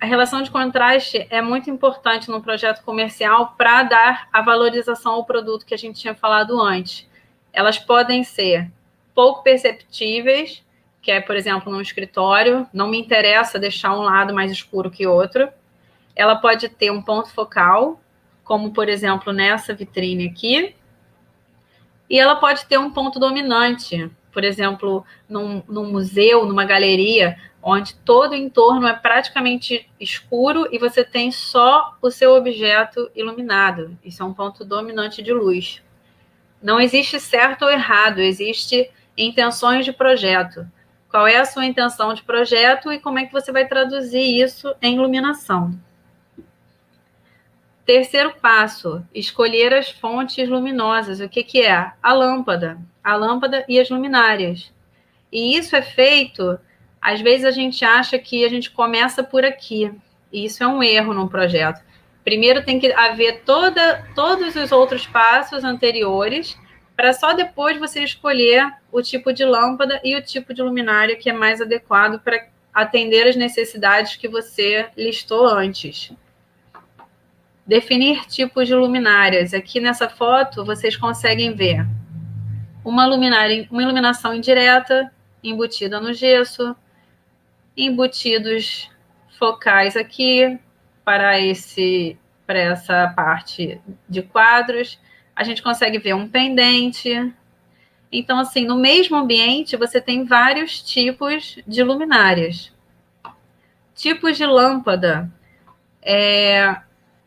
A relação de contraste é muito importante no projeto comercial para dar a valorização ao produto que a gente tinha falado antes. Elas podem ser pouco perceptíveis, que é, por exemplo, num escritório, não me interessa deixar um lado mais escuro que outro. Ela pode ter um ponto focal, como, por exemplo, nessa vitrine aqui, e ela pode ter um ponto dominante, por exemplo, num museu, numa galeria, onde todo o entorno é praticamente escuro e você tem só o seu objeto iluminado. Isso é um ponto dominante de luz. Não existe certo ou errado, existe intenções de projeto. Qual é a sua intenção de projeto e como é que você vai traduzir isso em iluminação? Terceiro passo, escolher as fontes luminosas. O que é? A lâmpada e as luminárias. E isso é feito, às vezes a gente acha que a gente começa por aqui. E isso é um erro num projeto. Primeiro tem que haver todos os outros passos anteriores, para só depois você escolher o tipo de lâmpada e o tipo de luminária que é mais adequado para atender as necessidades que você listou antes. Definir tipos de luminárias. Aqui nessa foto, vocês conseguem ver uma iluminação indireta, embutida no gesso, embutidos focais aqui para essa parte de quadros. A gente consegue ver um pendente. Então, assim, no mesmo ambiente, você tem vários tipos de luminárias. Tipos de lâmpada.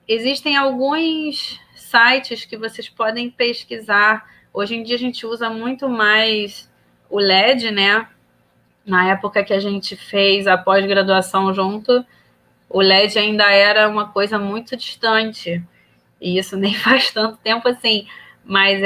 Existem alguns sites que vocês podem pesquisar. Hoje em dia a gente usa muito mais o LED, né? Na época que a gente fez a pós-graduação junto, o LED ainda era uma coisa muito distante. E isso nem faz tanto tempo assim. Mas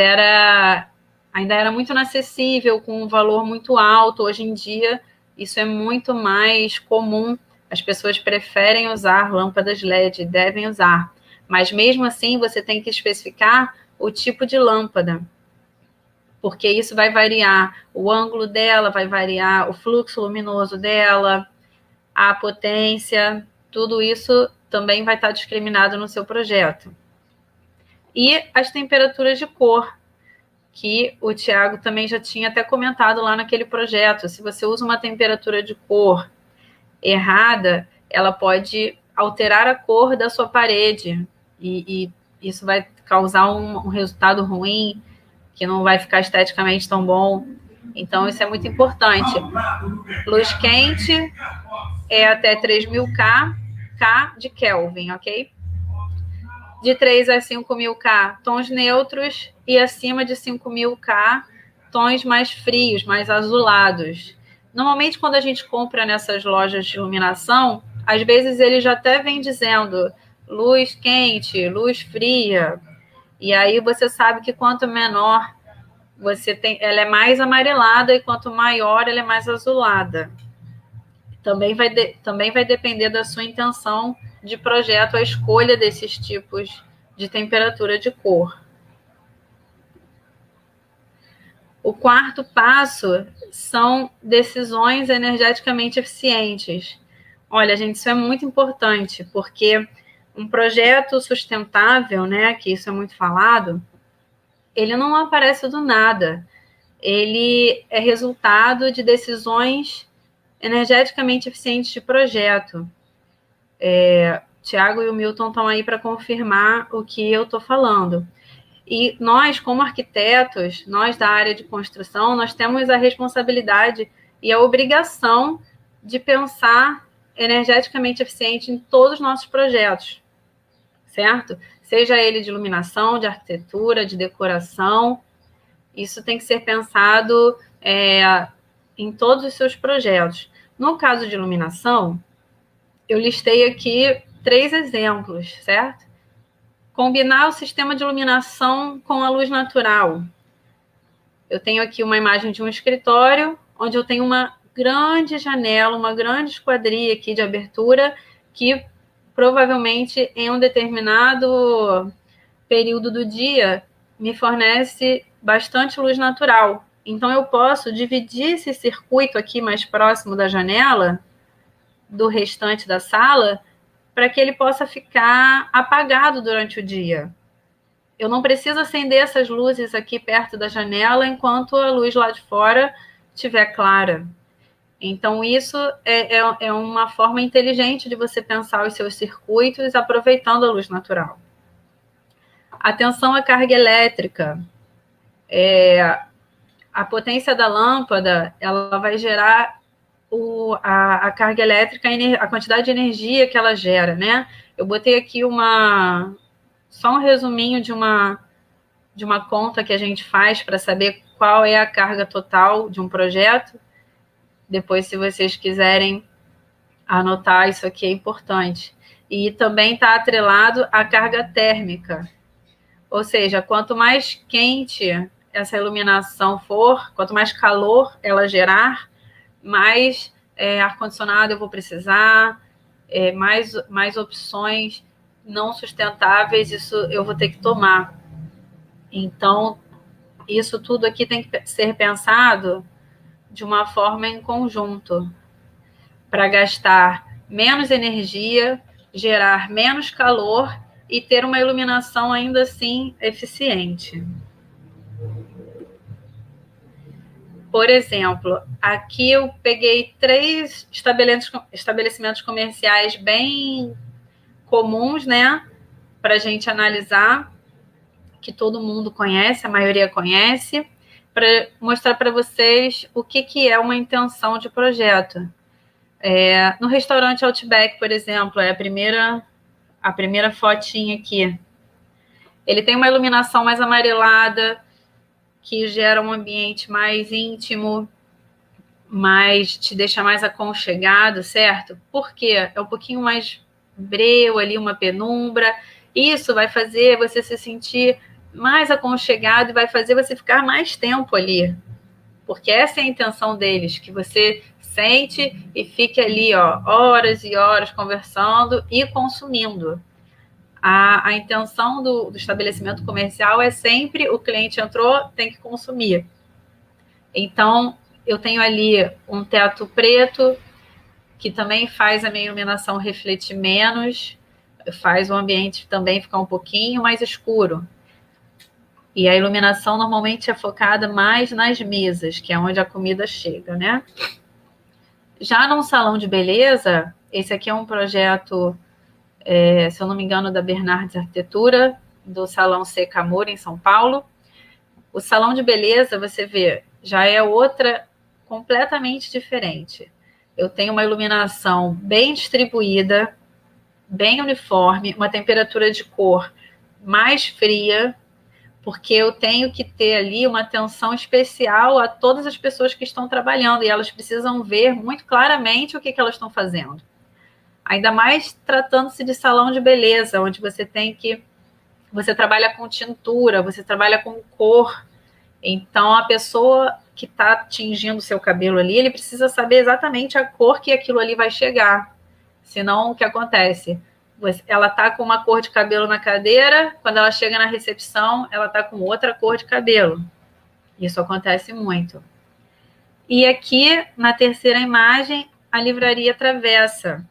ainda era muito inacessível, com um valor muito alto. Hoje em dia, isso é muito mais comum. As pessoas preferem usar lâmpadas LED, devem usar. Mas mesmo assim, você tem que especificar o tipo de lâmpada, porque isso vai variar o ângulo dela, vai variar o fluxo luminoso dela, a potência, tudo isso também vai estar discriminado no seu projeto. E as temperaturas de cor, que o Thiago também já tinha até comentado lá naquele projeto. Se você usa uma temperatura de cor errada, ela pode alterar a cor da sua parede, e isso vai causar um resultado ruim, que não vai ficar esteticamente tão bom. Então, isso é muito importante. Luz quente é até 3.000 K de Kelvin, ok? De 3 a 5.000 K, tons neutros, e acima de 5.000 K, tons mais frios, mais azulados. Normalmente, quando a gente compra nessas lojas de iluminação, às vezes ele já até vem dizendo luz quente, luz fria. E aí você sabe que quanto menor você tem, ela é mais amarelada, e quanto maior ela é mais azulada. Também vai depender da sua intenção de projeto, a escolha desses tipos de temperatura de cor. O quarto passo são decisões energeticamente eficientes. Olha, gente, isso é muito importante, porque um projeto sustentável, né, que isso é muito falado, ele não aparece do nada. Ele é resultado de decisões energeticamente eficientes de projeto. Tiago e o Milton estão aí para confirmar o que eu estou falando. E nós, como arquitetos, nós da área de construção, nós temos a responsabilidade e a obrigação de pensar energeticamente eficiente em todos os nossos projetos, certo? Seja ele de iluminação, de arquitetura, de decoração. Isso tem que ser pensado em todos os seus projetos. No caso de iluminação, eu listei aqui 3 exemplos, certo? Combinar o sistema de iluminação com a luz natural. Eu tenho aqui uma imagem de um escritório, onde eu tenho uma grande janela, uma grande esquadria aqui de abertura, que provavelmente em um determinado período do dia me fornece bastante luz natural. Então, eu posso dividir esse circuito aqui mais próximo da janela, do restante da sala, para que ele possa ficar apagado durante o dia. Eu não preciso acender essas luzes aqui perto da janela enquanto a luz lá de fora estiver clara. Então, isso é uma forma inteligente de você pensar os seus circuitos aproveitando a luz natural. Atenção à carga elétrica. A potência da lâmpada, ela vai gerar a carga elétrica, a quantidade de energia que ela gera, né? Eu botei aqui só um resuminho de uma conta que a gente faz para saber qual é a carga total de um projeto. Depois, se vocês quiserem anotar, isso aqui é importante. E também está atrelado à carga térmica. Ou seja, quanto mais quente essa iluminação for, quanto mais calor ela gerar, mais ar-condicionado eu vou precisar, mais opções não sustentáveis isso eu vou ter que tomar. Então, isso tudo aqui tem que ser pensado de uma forma em conjunto, para gastar menos energia, gerar menos calor e ter uma iluminação ainda assim eficiente. Por exemplo, aqui eu peguei 3 estabelecimentos comerciais bem comuns, né, para a gente analisar, que todo mundo conhece, a maioria conhece, para mostrar para vocês o que é uma intenção de projeto. No restaurante Outback, por exemplo, é a primeira fotinha aqui. Ele tem uma iluminação mais amarelada, que gera um ambiente mais íntimo, te deixa mais aconchegado, certo? Porque é um pouquinho mais breu ali, uma penumbra. Isso vai fazer você se sentir mais aconchegado e vai fazer você ficar mais tempo ali. Porque essa é a intenção deles, que você sente e fique ali, horas e horas conversando e consumindo. A intenção do estabelecimento comercial é sempre o cliente entrou, tem que consumir. Então, eu tenho ali um teto preto, que também faz a minha iluminação refletir menos, faz o ambiente também ficar um pouquinho mais escuro. E a iluminação normalmente é focada mais nas mesas, que é onde a comida chega, né? Já num salão de beleza, esse aqui é um projeto, se eu não me engano, da Bernardes Arquitetura, do Salão C. Camor, em São Paulo. O salão de beleza, você vê, já é outra completamente diferente. Eu tenho uma iluminação bem distribuída, bem uniforme, uma temperatura de cor mais fria, porque eu tenho que ter ali uma atenção especial a todas as pessoas que estão trabalhando, e elas precisam ver muito claramente o que elas estão fazendo. Ainda mais tratando-se de salão de beleza, onde você trabalha com tintura, você trabalha com cor. Então, a pessoa que está tingindo o seu cabelo ali, ele precisa saber exatamente a cor que aquilo ali vai chegar. Senão, o que acontece? Ela está com uma cor de cabelo na cadeira, quando ela chega na recepção, ela está com outra cor de cabelo. Isso acontece muito. E aqui, na terceira imagem, a livraria Travessa,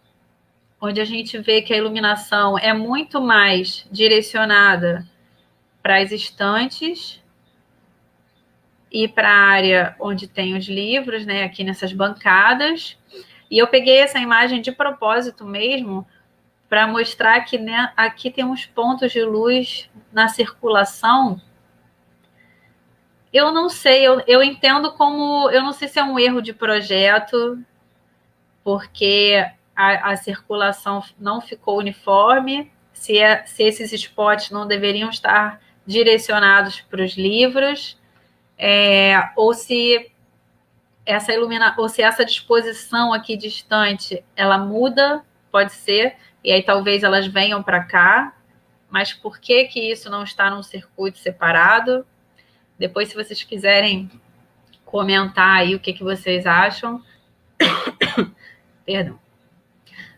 onde a gente vê que a iluminação é muito mais direcionada para as estantes e para a área onde tem os livros, né, aqui nessas bancadas. E eu peguei essa imagem de propósito mesmo, para mostrar que, né, aqui tem uns pontos de luz na circulação. Eu não sei, eu entendo como... Eu não sei se é um erro de projeto, porque a circulação não ficou uniforme, se esses spots não deveriam estar direcionados para os livros. ou se essa disposição aqui distante, ela muda, pode ser, e aí talvez elas venham para cá, mas por que isso não está num circuito separado? Depois, se vocês quiserem comentar aí o que vocês acham. Perdão.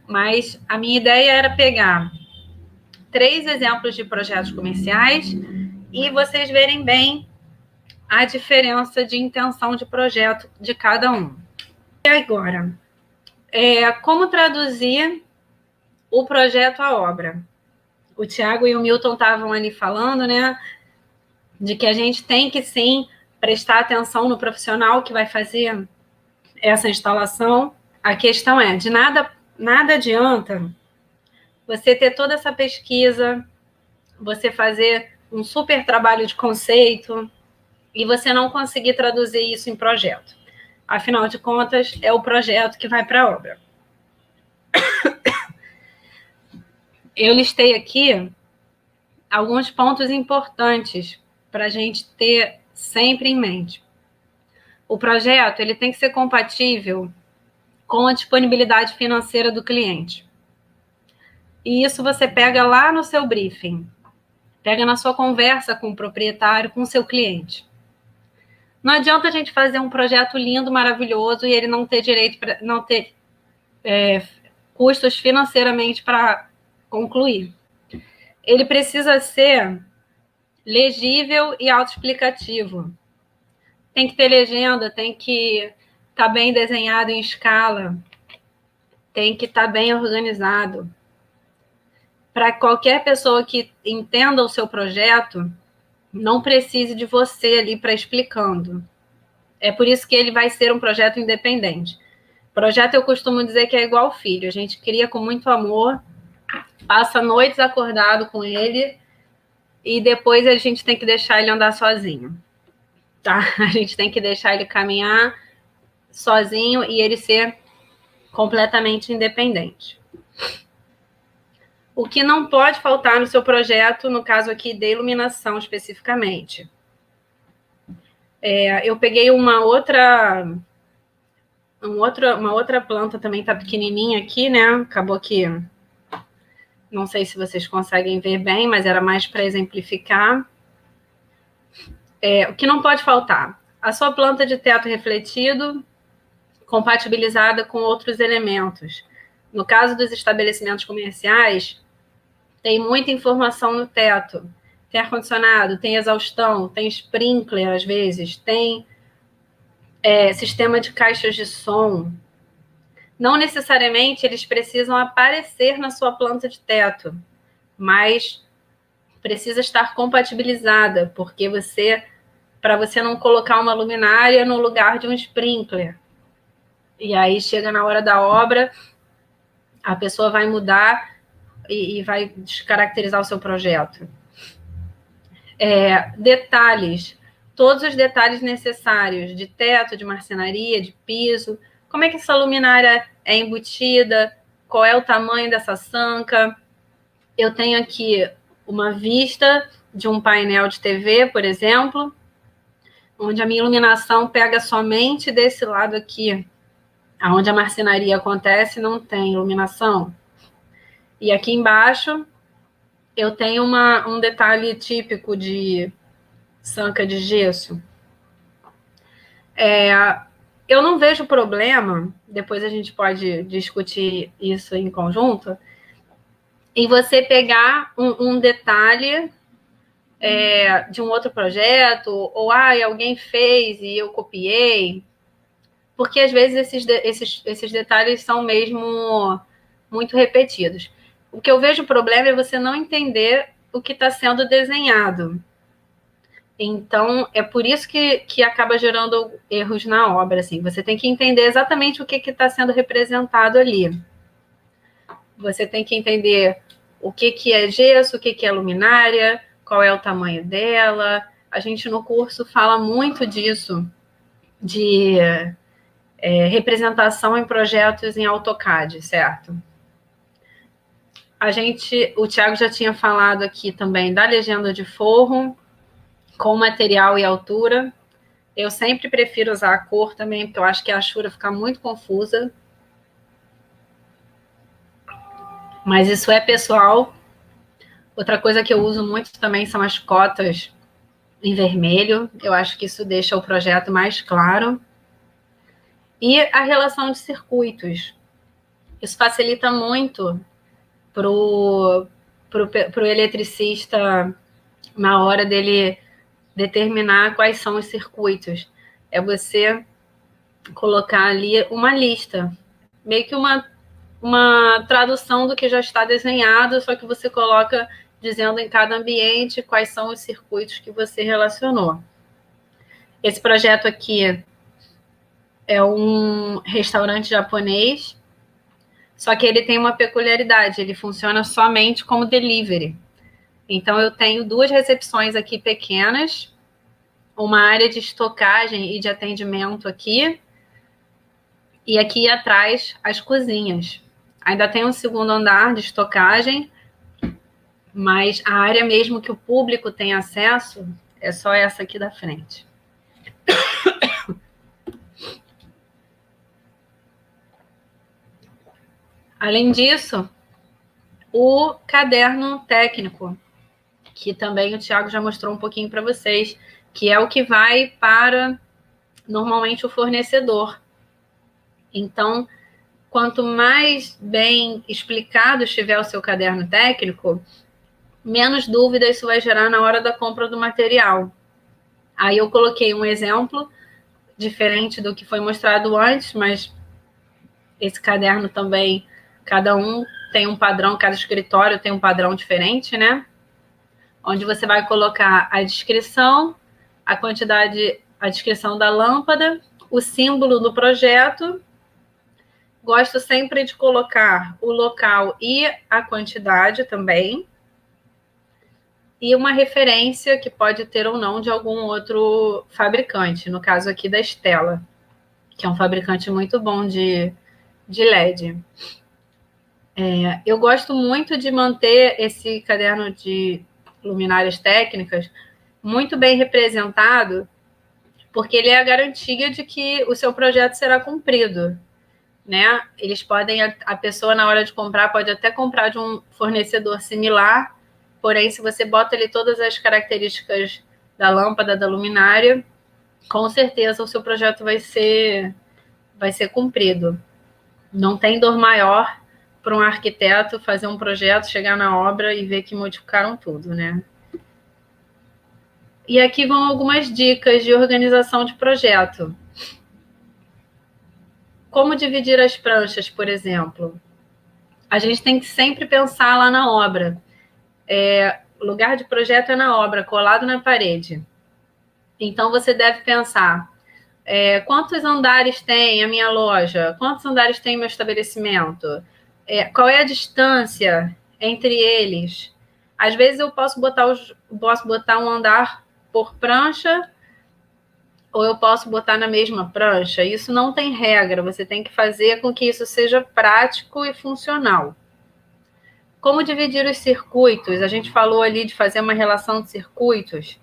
Mas a minha ideia era pegar 3 exemplos de projetos comerciais e vocês verem bem a diferença de intenção de projeto de cada um. E agora, como traduzir o projeto à obra? O Tiago e o Milton estavam ali falando, né, de que a gente tem que, sim, prestar atenção no profissional que vai fazer essa instalação. A questão é, de nada adianta você ter toda essa pesquisa, você fazer um super trabalho de conceito e você não conseguir traduzir isso em projeto. Afinal de contas, é o projeto que vai para a obra. Eu listei aqui alguns pontos importantes para a gente ter sempre em mente. O projeto ele tem que ser compatível com a disponibilidade financeira do cliente. E isso você pega lá no seu briefing, pega na sua conversa com o proprietário, com o seu cliente. Não adianta a gente fazer um projeto lindo, maravilhoso, e ele não ter direito, não ter custos financeiramente para concluir. Ele precisa ser legível e autoexplicativo. Tem que ter legenda, tem que estar bem desenhado em escala, tem que estar bem organizado. Para qualquer pessoa que entenda o seu projeto, não precise de você ali para explicando. É por isso que ele vai ser um projeto independente. Projeto, eu costumo dizer que é igual filho. A gente cria com muito amor, passa noites acordado com ele e depois a gente tem que deixar ele andar sozinho. Tá? A gente tem que deixar ele caminhar sozinho e ele ser completamente independente. O que não pode faltar no seu projeto, no caso aqui de iluminação especificamente. Eu peguei uma outra planta também, tá pequenininha aqui, né? Acabou que não sei se vocês conseguem ver bem, mas era mais para exemplificar. O que não pode faltar? A sua planta de teto refletido, compatibilizada com outros elementos. No caso dos estabelecimentos comerciais, tem muita informação no teto. Tem ar-condicionado, tem exaustão, tem sprinkler, às vezes, tem sistema de caixas de som. Não necessariamente eles precisam aparecer na sua planta de teto, mas precisa estar compatibilizada, porque para você não colocar uma luminária no lugar de um sprinkler. E aí chega na hora da obra, a pessoa vai mudar e vai descaracterizar o seu projeto. Detalhes, todos os detalhes necessários de teto, de marcenaria, de piso, como é que essa luminária é embutida, qual é o tamanho dessa sanca. Eu tenho aqui uma vista de um painel de TV, por exemplo, onde a minha iluminação pega somente desse lado aqui, onde a marcenaria acontece, não tem iluminação. E aqui embaixo eu tenho um detalhe típico de sanca de gesso. Eu não vejo problema, depois a gente pode discutir isso em conjunto, em você pegar um detalhe de um outro projeto, ou alguém fez e eu copiei, porque às vezes esses detalhes são mesmo muito repetidos. O que eu vejo problema é você não entender o que está sendo desenhado. Então, é por isso que acaba gerando erros na obra. Assim. Você tem que entender exatamente o que está sendo representado ali. Você tem que entender o que é gesso, o que é luminária, qual é o tamanho dela. A gente no curso fala muito disso, de representação em projetos em AutoCAD, certo? O Thiago já tinha falado aqui também da legenda de forro, com material e altura. Eu sempre prefiro usar a cor também, porque eu acho que a achura fica muito confusa. Mas isso é pessoal. Outra coisa que eu uso muito também são as cotas em vermelho. Eu acho que isso deixa o projeto mais claro. E a relação de circuitos. Isso facilita muito para o eletricista na hora dele determinar quais são os circuitos. É você colocar ali uma lista, meio que uma tradução do que já está desenhado, só que você coloca dizendo em cada ambiente quais são os circuitos que você relacionou. Esse projeto aqui é um restaurante japonês, só que ele tem uma peculiaridade, ele funciona somente como delivery. Então, eu tenho 2 recepções aqui pequenas, uma área de estocagem e de atendimento aqui, e aqui atrás as cozinhas. Ainda tem um segundo andar de estocagem, mas a área mesmo que o público tem acesso é só essa aqui da frente. Além disso, o caderno técnico, que também o Thiago já mostrou um pouquinho para vocês, que é o que vai para, normalmente, o fornecedor. Então, quanto mais bem explicado estiver o seu caderno técnico, menos dúvida isso vai gerar na hora da compra do material. Aí eu coloquei um exemplo diferente do que foi mostrado antes, mas esse caderno também, cada um tem um padrão, cada escritório tem um padrão diferente, né? Onde você vai colocar a descrição, a quantidade, a descrição da lâmpada, o símbolo do projeto. Gosto sempre de colocar o local e a quantidade também. E uma referência que pode ter ou não de algum outro fabricante, no caso aqui da Stella, que é um fabricante muito bom de LED. Eu gosto muito de manter esse caderno de luminárias técnicas muito bem representado, porque ele é a garantia de que o seu projeto será cumprido, né? Eles podem, a pessoa na hora de comprar pode até comprar de um fornecedor similar, porém se você bota ali todas as características da lâmpada, da luminária, com certeza o seu projeto vai ser cumprido. Não tem dor maior para um arquiteto fazer um projeto, chegar na obra e ver que modificaram tudo, né? E aqui vão algumas dicas de organização de projeto. Como dividir as pranchas, por exemplo? A gente tem que sempre pensar lá na obra. O lugar de projeto é na obra, colado na parede. Então, você deve pensar, quantos andares tem a minha loja? Quantos andares tem o meu estabelecimento? Qual é a distância entre eles? Às vezes eu posso botar um andar por prancha, ou eu posso botar na mesma prancha. Isso não tem regra, você tem que fazer com que isso seja prático e funcional. Como dividir os circuitos? A gente falou ali de fazer uma relação de circuitos.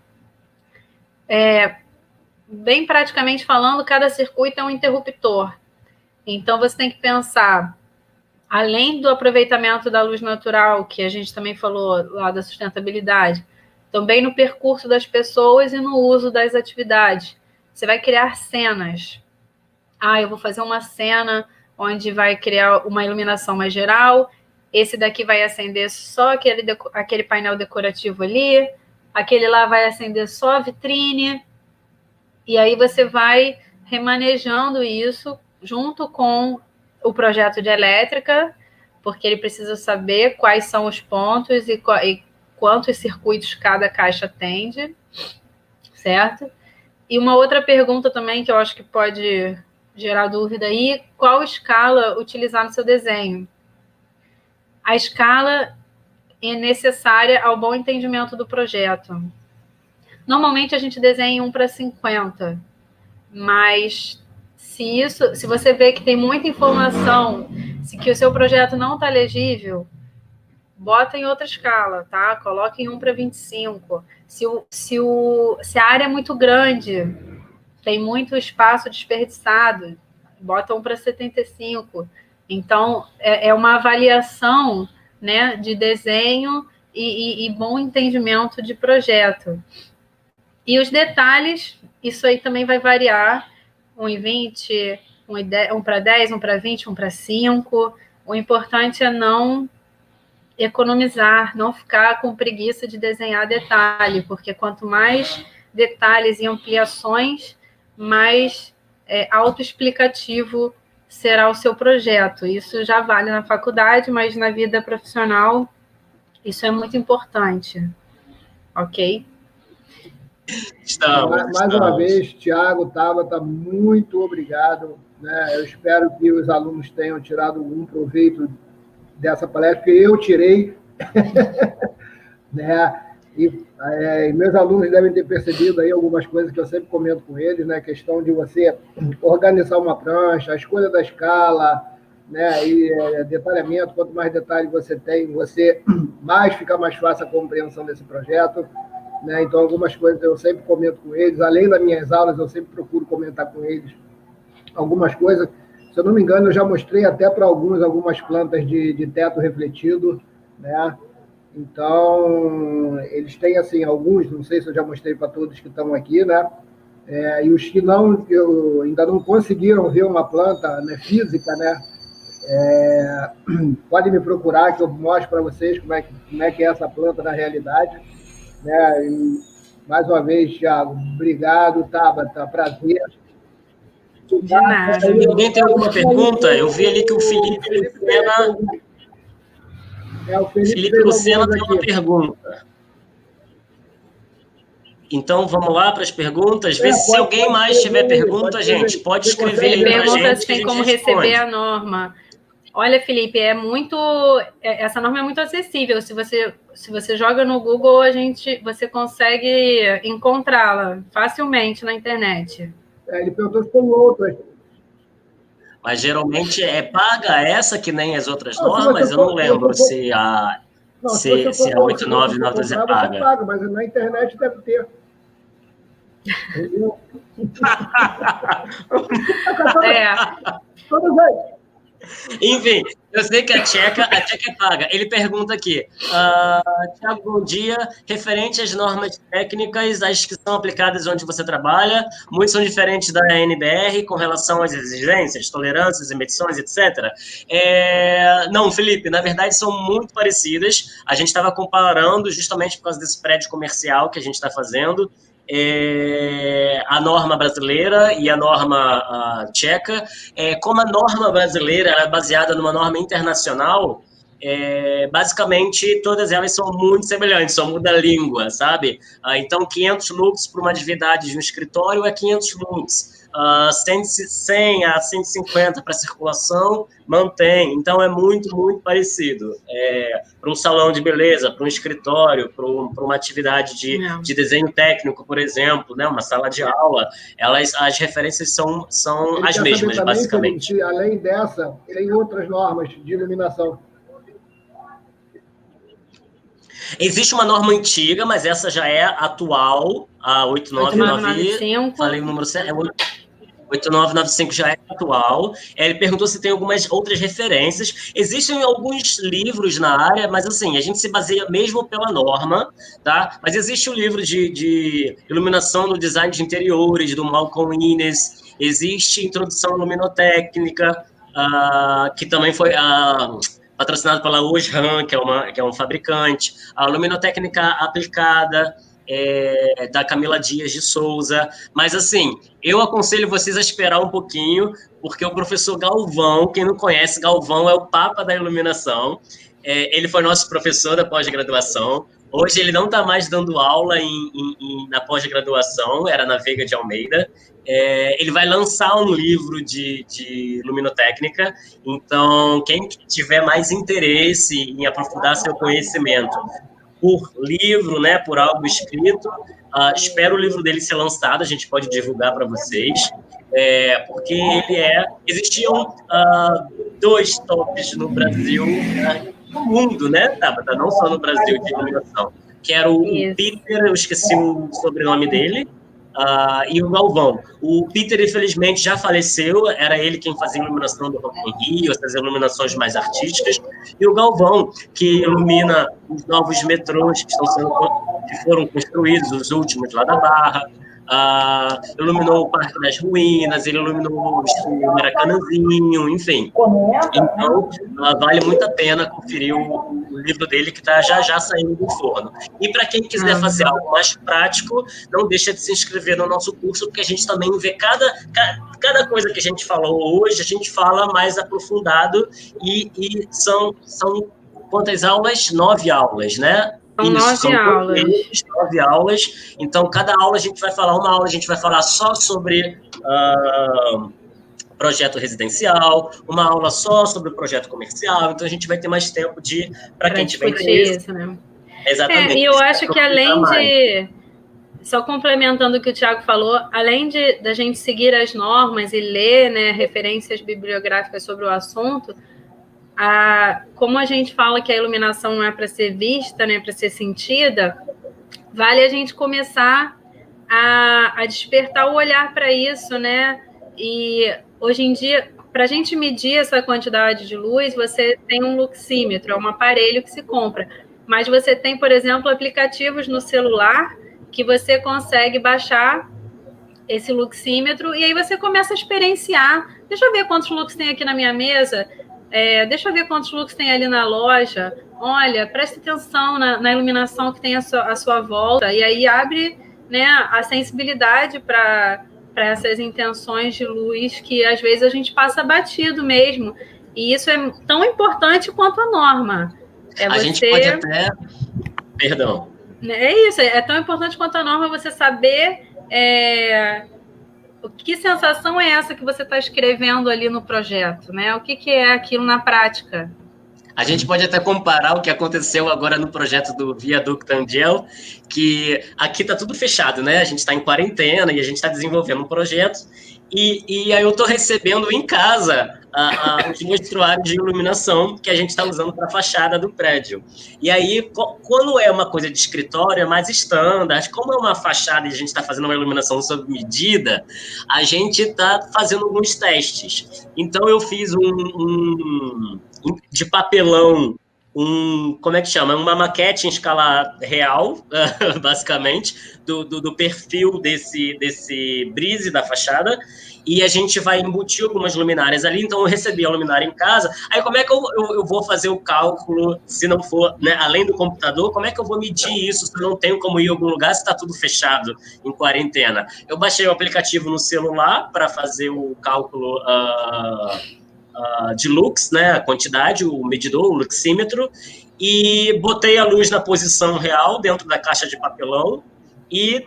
Bem praticamente falando, cada circuito é um interruptor. Então, você tem que pensar, além do aproveitamento da luz natural, que a gente também falou lá da sustentabilidade, também no percurso das pessoas e no uso das atividades. Você vai criar cenas. Eu vou fazer uma cena onde vai criar uma iluminação mais geral, esse daqui vai acender só aquele painel decorativo ali, aquele lá vai acender só a vitrine, e aí você vai remanejando isso junto com o projeto de elétrica, porque ele precisa saber quais são os pontos e quantos circuitos cada caixa atende, certo? E uma outra pergunta também que eu acho que pode gerar dúvida aí, qual escala utilizar no seu desenho? A escala é necessária ao bom entendimento do projeto. Normalmente a gente desenha 1:50, mas se você vê que tem muita informação, que o seu projeto não está legível, bota em outra escala, tá? Coloca em 1:25. Se a área é muito grande, tem muito espaço desperdiçado, botam para 75. Então, é uma avaliação, né, de desenho e bom entendimento de projeto. E os detalhes, isso aí também vai variar, 1,20, 1 para 10, 1 para 20, 1 para 5. O importante é não economizar, não ficar com preguiça de desenhar detalhe, porque quanto mais detalhes e ampliações, mais autoexplicativo será o seu projeto. Isso já vale na faculdade, mas na vida profissional isso é muito importante. Ok? Mais uma vez, Tiago, Tabata, muito obrigado. Né? Eu espero que os alunos tenham tirado algum proveito dessa palestra, porque eu tirei. Né? E meus alunos devem ter percebido aí algumas coisas que eu sempre comento com eles, né? A questão de você organizar uma prancha, a escolha da escala, né? E detalhamento, quanto mais detalhe você tem, fica mais fácil a compreensão desse projeto. Né? Então, algumas coisas eu sempre comento com eles, além das minhas aulas, eu sempre procuro comentar com eles algumas coisas. Se eu não me engano, eu já mostrei até para algumas plantas de teto refletido, né? Então, eles têm, assim, alguns, não sei se eu já mostrei para todos que estão aqui, né? E os que ainda não conseguiram ver uma planta, né, física, né? Podem me procurar, que eu mostro para vocês como é que é essa planta na realidade. Né? E, mais uma vez, Thiago, obrigado, Tabata, prazer. De nada. Alguém tem alguma pergunta? Eu vi ali que o Felipe Lucena... o Felipe Lucena tem uma pergunta. Então, vamos lá para as perguntas. Se alguém mais tiver pergunta, gente, pode escrever aí para a gente. Pergunta se tem como receber a norma. Olha, Felipe, essa norma é muito acessível. Se você joga no Google, você consegue encontrá-la facilmente na internet. Ele perguntou se tem outra. Mas geralmente é paga essa que nem as outras normas? Eu não lembro se a 899 é paga. Paga, mas na internet deve ter. Todas aí. Enfim, eu sei que a Tcheca é paga. Ele pergunta aqui, Tiago, bom dia, referente às normas técnicas, as que são aplicadas onde você trabalha, muitas são diferentes da NBR com relação às exigências, tolerâncias, emissões, etc. Não, Felipe, na verdade são muito parecidas. A gente estava comparando justamente por causa desse prédio comercial que a gente está fazendo, a norma brasileira e a norma tcheca. Como a norma brasileira é baseada numa norma internacional, basicamente todas elas são muito semelhantes, só muda a língua, sabe? Então 500 lux para uma atividade de um escritório é 500 lux. 100 a 150 para circulação, mantém. Então, é muito, muito parecido. Para um salão de beleza, para um escritório, para uma atividade de desenho técnico, por exemplo, né, uma sala de aula, as referências são as mesmas, também, basicamente. Felipe, além dessa, tem outras normas de iluminação. Existe uma norma antiga, mas essa já é atual, a 8995. Falei o número certo. 8995 já é atual. Ele perguntou se tem algumas outras referências. Existem alguns livros na área, mas assim, a gente se baseia mesmo pela norma, tá? Mas existe um livro de iluminação no design de interiores, do Malcolm Innes. Existe Introdução Luminotécnica, que também foi patrocinado pela Osram, que é um fabricante. A Luminotécnica Aplicada, da Camila Dias de Souza. Mas, assim, eu aconselho vocês a esperar um pouquinho, porque o professor Galvão, quem não conhece, Galvão é o papa da iluminação. Ele foi nosso professor da pós-graduação. Hoje ele não está mais dando aula na pós-graduação, era na Veiga de Almeida. Ele vai lançar um livro de luminotécnica, então quem tiver mais interesse em aprofundar seu conhecimento por livro, né, por algo escrito, espero o livro dele ser lançado, a gente pode divulgar para vocês, porque existiam 2 tops no Brasil, no mundo, né, Tabata? Não só no Brasil, de iluminação, que era o Peter, eu esqueci o sobrenome dele, e o Galvão. O Peter, infelizmente, já faleceu, era ele quem fazia a iluminação do Rock in Rio, essas iluminações mais artísticas, e o Galvão, que ilumina os novos metrôs que foram construídos, os últimos lá da Barra, iluminou o Parque das Ruínas, ele iluminou o Maracanãzinho, enfim. Então, vale muito a pena conferir o livro dele, que está já saindo do forno. E para quem quiser fazer algo mais prático, não deixa de se inscrever no nosso curso, porque a gente também vê cada coisa que a gente falou hoje, a gente fala mais aprofundado, e são quantas aulas? 9 aulas, né? São 9 aulas. 9 aulas. Então, cada aula a gente vai falar, uma aula a gente vai falar só sobre projeto residencial, uma aula só sobre projeto comercial. Então, a gente vai ter mais tempo para quem tiver interesse. Isso, né? Exatamente. E eu acho que além de... Só complementando o que o Thiago falou, além da gente seguir as normas e ler, né, referências bibliográficas sobre o assunto, como a gente fala que a iluminação não é para ser vista, né, para ser sentida, vale a gente começar a despertar o olhar para isso, né? E hoje em dia, para a gente medir essa quantidade de luz, você tem um luxímetro, é um aparelho que se compra. Mas você tem, por exemplo, aplicativos no celular que você consegue baixar esse luxímetro e aí você começa a experienciar. Deixa eu ver quantos lux tem aqui na minha mesa. Deixa eu ver quantos lux tem ali na loja. Olha, preste atenção na iluminação que tem à sua volta. E aí abre, né, a sensibilidade para essas intenções de luz que às vezes a gente passa batido mesmo. E isso é tão importante quanto a norma. A gente pode até... Perdão. É isso, é tão importante quanto a norma você saber... Que sensação é essa que você está escrevendo ali no projeto, né? O que é aquilo na prática? A gente pode até comparar o que aconteceu agora no projeto do Viaducto Angel, que aqui está tudo fechado, né? A gente está em quarentena e a gente está desenvolvendo um projeto, e aí eu estou recebendo em casa os mostruários de iluminação que a gente está usando para a fachada do prédio. E aí, quando é uma coisa de escritório, é mais standard. Como é uma fachada e a gente está fazendo uma iluminação sob medida, a gente está fazendo alguns testes. Então, eu fiz de papelão, como é que chama? Uma maquete em escala real, basicamente, do perfil desse brise da fachada, e a gente vai embutir algumas luminárias ali. Então eu recebi a luminária em casa. Aí como é que eu vou fazer o cálculo, se não for, né, além do computador, como é que eu vou medir isso se eu não tenho como ir a algum lugar, se está tudo fechado em quarentena? Eu baixei o aplicativo no celular para fazer o cálculo de lux, né, a quantidade, o medidor, o luxímetro, e botei a luz na posição real dentro da caixa de papelão e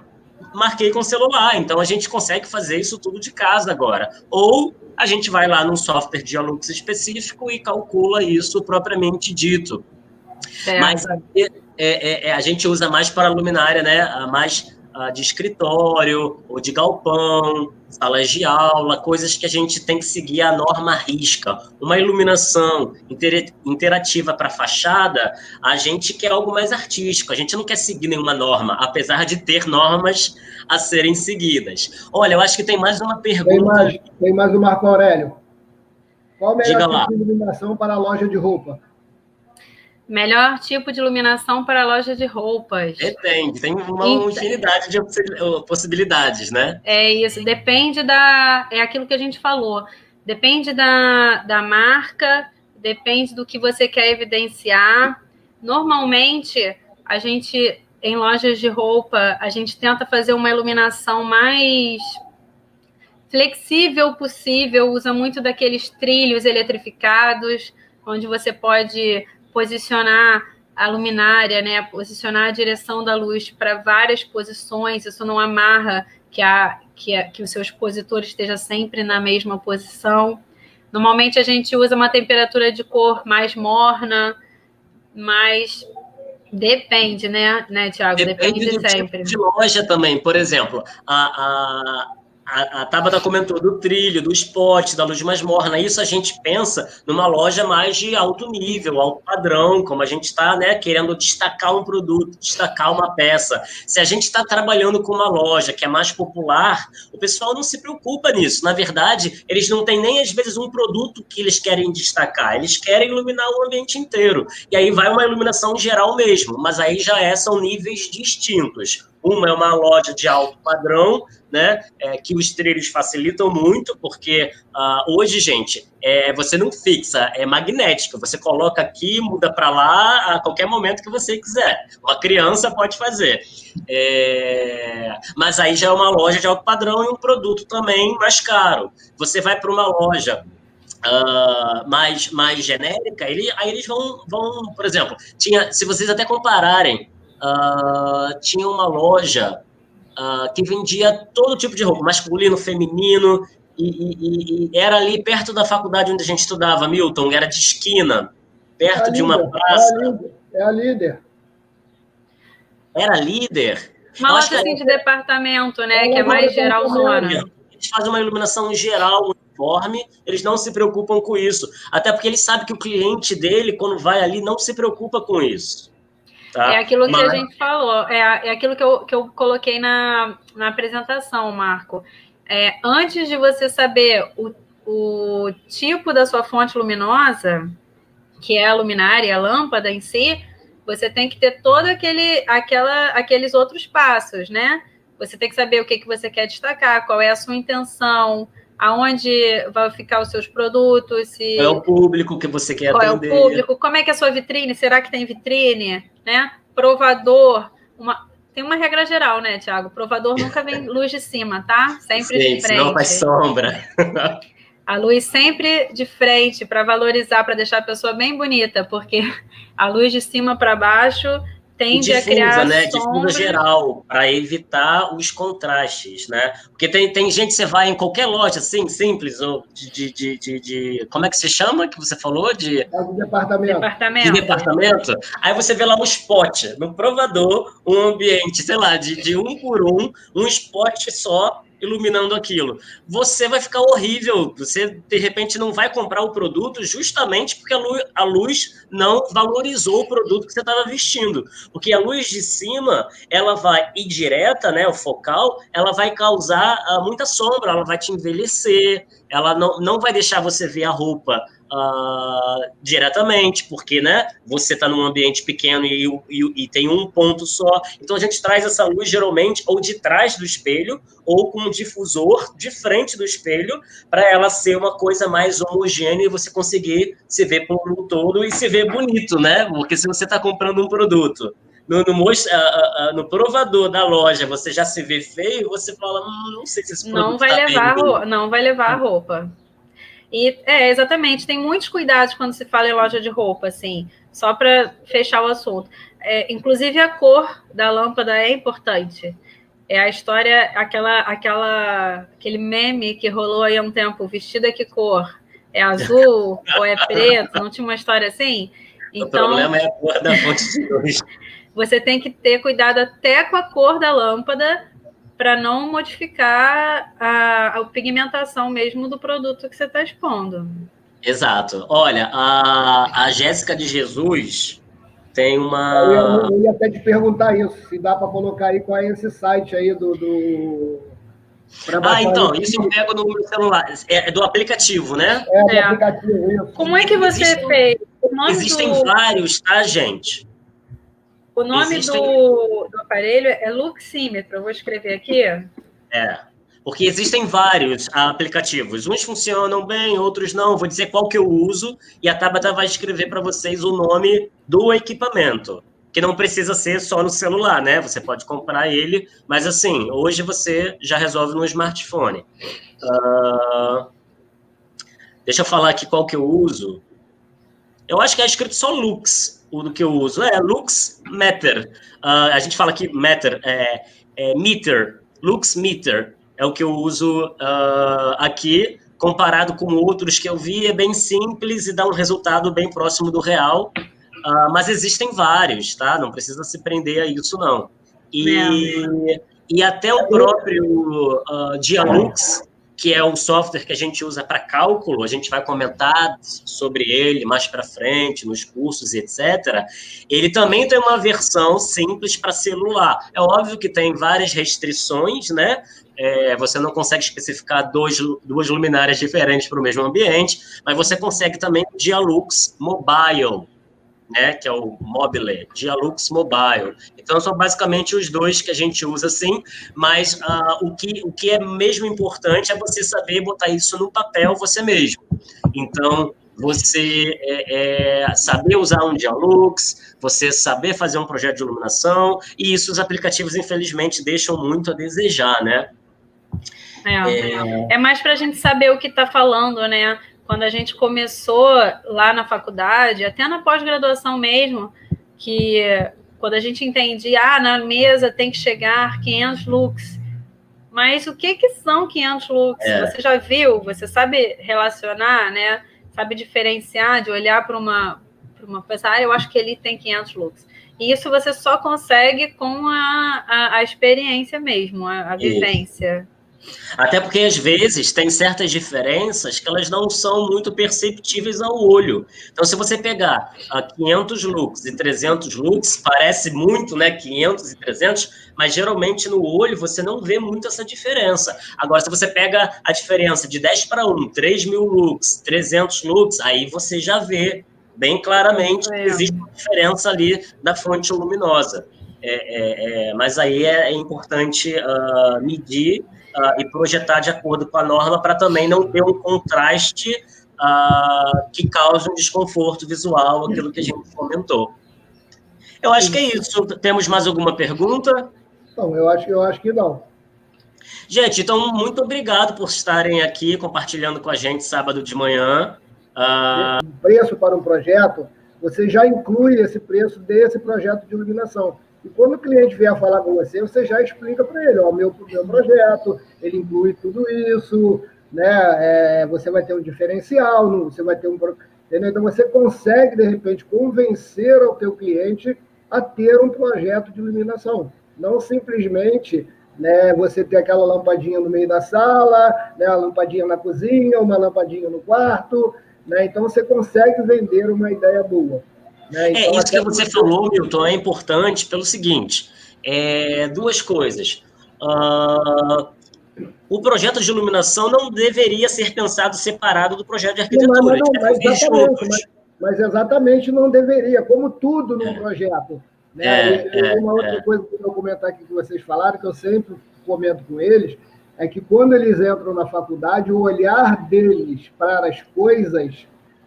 marquei com o celular. Então a gente consegue fazer isso tudo de casa agora. Ou a gente vai lá num software de Alux específico e calcula isso propriamente dito. Mas a gente usa mais para a luminária, né? Mais de escritório ou de galpão, salas de aula, coisas que a gente tem que seguir a norma à risca. Uma iluminação interativa para a fachada, a gente quer algo mais artístico, a gente não quer seguir nenhuma norma, apesar de ter normas a serem seguidas. Olha, eu acho que tem mais uma pergunta. Tem mais o Marco Aurélio. Qual o melhor tipo de iluminação para a loja de roupa? Melhor tipo de iluminação para a loja de roupas. Depende, tem uma infinidade de possibilidades, né? É isso, depende é aquilo que a gente falou. Depende da marca, depende do que você quer evidenciar. Normalmente, a gente, em lojas de roupa, a gente tenta fazer uma iluminação mais flexível possível, usa muito daqueles trilhos eletrificados, onde você pode posicionar a luminária, né? Posicionar a direção da luz para várias posições, isso não amarra que o seu expositor esteja sempre na mesma posição. Normalmente a gente usa uma temperatura de cor mais morna, mas depende, né Thiago? Depende do sempre. Tipo de loja também. Por exemplo, A Tabata comentou do trilho, do spot, da luz mais morna. Isso a gente pensa numa loja mais de alto nível, alto padrão, como a gente está, né, querendo destacar um produto, destacar uma peça. Se a gente está trabalhando com uma loja que é mais popular, o pessoal não se preocupa nisso. Na verdade, eles não têm nem, às vezes, um produto que eles querem destacar. Eles querem iluminar o ambiente inteiro. E aí vai uma iluminação geral mesmo, mas aí já são níveis distintos. Uma é uma loja de alto padrão, né, que os trilhos facilitam muito, porque hoje, gente, você não fixa, é magnético. Você coloca aqui, muda para lá a qualquer momento que você quiser. Uma criança pode fazer. Mas aí já é uma loja de alto padrão e um produto também mais caro. Você vai para uma loja mais genérica, aí eles vão, por exemplo, se vocês até compararem, tinha uma loja que vendia todo tipo de roupa, masculino, feminino, e era ali perto da faculdade onde a gente estudava, Milton, era de esquina, perto de uma praça. É a Líder. Era Líder? Uma loja assim de departamento, né, que é mais geralzona. Eles fazem uma iluminação geral, uniforme, eles não se preocupam com isso, até porque eles sabem que o cliente dele, quando vai ali, não se preocupa com isso. Tá? É aquilo que a gente falou, é aquilo que eu coloquei na apresentação, Marco. Antes de você saber o tipo da sua fonte luminosa, que é a luminária, a lâmpada em si, você tem que ter todo aqueles outros passos, né? Você tem que saber o que você quer destacar, qual é a sua intenção, aonde vai ficar os seus produtos, qual é o público que você quer atender. Qual é o público, como é que é a sua vitrine, será que tem vitrine, né? Provador, tem uma regra geral, né, Thiago? Provador nunca vem luz de cima, tá? Sempre de frente. Senão faz sombra. A luz sempre de frente, para valorizar, para deixar a pessoa bem bonita, porque a luz de cima para baixo tende a criar difusa geral, para evitar os contrastes, né? Porque tem gente, você vai em qualquer loja, assim, simples, ou como é que se chama, que você falou? De departamento. Aí você vê lá um spot, no provador, um ambiente, sei lá, de um por um spot só, iluminando aquilo. Você vai ficar horrível, você de repente não vai comprar o produto justamente porque a luz não valorizou o produto que você estava vestindo, porque a luz de cima, ela vai ir direta, né, o focal, ela vai causar muita sombra, ela vai te envelhecer, ela não vai deixar você ver a roupa diretamente, porque, né, você está num ambiente pequeno e tem um ponto só. Então a gente traz essa luz geralmente ou de trás do espelho ou com um difusor de frente do espelho, para ela ser uma coisa mais homogênea e você conseguir se ver por um todo e se ver bonito, né? Porque se você está comprando um produto no provador da loja, você já se vê feio, você fala, não sei se esse produto não vai levar a roupa. E exatamente, tem muitos cuidados quando se fala em loja de roupa, assim, só para fechar o assunto. Inclusive a cor da lâmpada é importante. A história, aquele meme que rolou aí há um tempo, vestido é que cor? É azul ou é preto? Não tinha uma história assim? Então, o problema é a cor da fonte de luz. Você tem que ter cuidado até com a cor da lâmpada para não modificar a pigmentação mesmo do produto que você está expondo. Exato. Olha, a Jéssica de Jesus tem uma... Eu ia até te perguntar isso, se dá para colocar aí qual é esse site aí então, isso eu pego no meu celular. É do aplicativo, né? Do aplicativo, isso. Como é que você fez? Existem vários, tá, gente? O nome do aparelho é Luxímetro. Eu vou escrever aqui. Porque existem vários aplicativos. Uns funcionam bem, outros não. Vou dizer qual que eu uso e a Tabata vai escrever para vocês o nome do equipamento. Que não precisa ser só no celular, né? Você pode comprar ele, mas assim, hoje você já resolve no smartphone. Deixa eu falar aqui qual que eu uso. Eu acho que é escrito só Lux, o do que eu uso. Lux Meter. A gente fala aqui Meter, Meter, Lux Meter é o que eu uso aqui, comparado com outros que eu vi, é bem simples e dá um resultado bem próximo do real, mas existem vários, tá? Não precisa se prender a isso, não. E até o próprio Dialux, que é o software que a gente usa para cálculo, a gente vai comentar sobre ele mais para frente, nos cursos, etc. Ele também tem uma versão simples para celular. É óbvio que tem várias restrições, né? Você não consegue especificar duas luminárias diferentes para o mesmo ambiente, mas você consegue também o Dialux Mobile, né, que é o Mobile, Dialux Mobile. Então, são basicamente os dois que a gente usa, sim, mas o que é mesmo importante é você saber botar isso no papel você mesmo. Então, você saber usar um Dialux, você saber fazer um projeto de iluminação, e isso os aplicativos, infelizmente, deixam muito a desejar, né? É mais para a gente saber o que está falando, né? Quando a gente começou lá na faculdade, até na pós-graduação mesmo, que quando a gente entendia, na mesa tem que chegar 500 lux. Mas o que são 500 lux? Você já viu? Você sabe relacionar, né? Sabe diferenciar, de olhar para uma coisa, eu acho que ele tem 500 lux. E isso você só consegue com a experiência mesmo, a vivência. Até porque, às vezes, tem certas diferenças que elas não são muito perceptíveis ao olho. Então, se você pegar 500 lux e 300 lux, parece muito, né, 500 e 300, mas geralmente no olho você não vê muito essa diferença. Agora, se você pega a diferença de 10:1, 3.000 lux, 300 lux, aí você já vê bem claramente que existe uma diferença ali da fonte luminosa. Mas aí é importante medir e projetar de acordo com a norma para também não ter um contraste que cause um desconforto visual, aquilo que a gente comentou. Eu acho que é isso. Temos mais alguma pergunta? Não, eu acho que não. Gente, então, muito obrigado por estarem aqui compartilhando com a gente sábado de manhã. O preço para um projeto, você já inclui esse preço desse projeto de iluminação. E quando o cliente vier falar com você, você já explica para ele, meu projeto, ele inclui tudo isso, né? Você vai ter um diferencial, você vai ter entendeu? Então, você consegue, de repente, convencer o teu cliente a ter um projeto de iluminação. Não simplesmente, né, você ter aquela lampadinha no meio da sala, né, uma lampadinha na cozinha, uma lampadinha no quarto, né? Então, você consegue vender uma ideia boa. Né? Então, isso que você falou, Milton, é importante pelo seguinte, duas coisas. O projeto de iluminação não deveria ser pensado separado do projeto de arquitetura. Mas exatamente não deveria, como tudo num projeto. Né? Uma outra coisa que eu vou comentar aqui que vocês falaram, que eu sempre comento com eles, é que quando eles entram na faculdade, o olhar deles para as coisas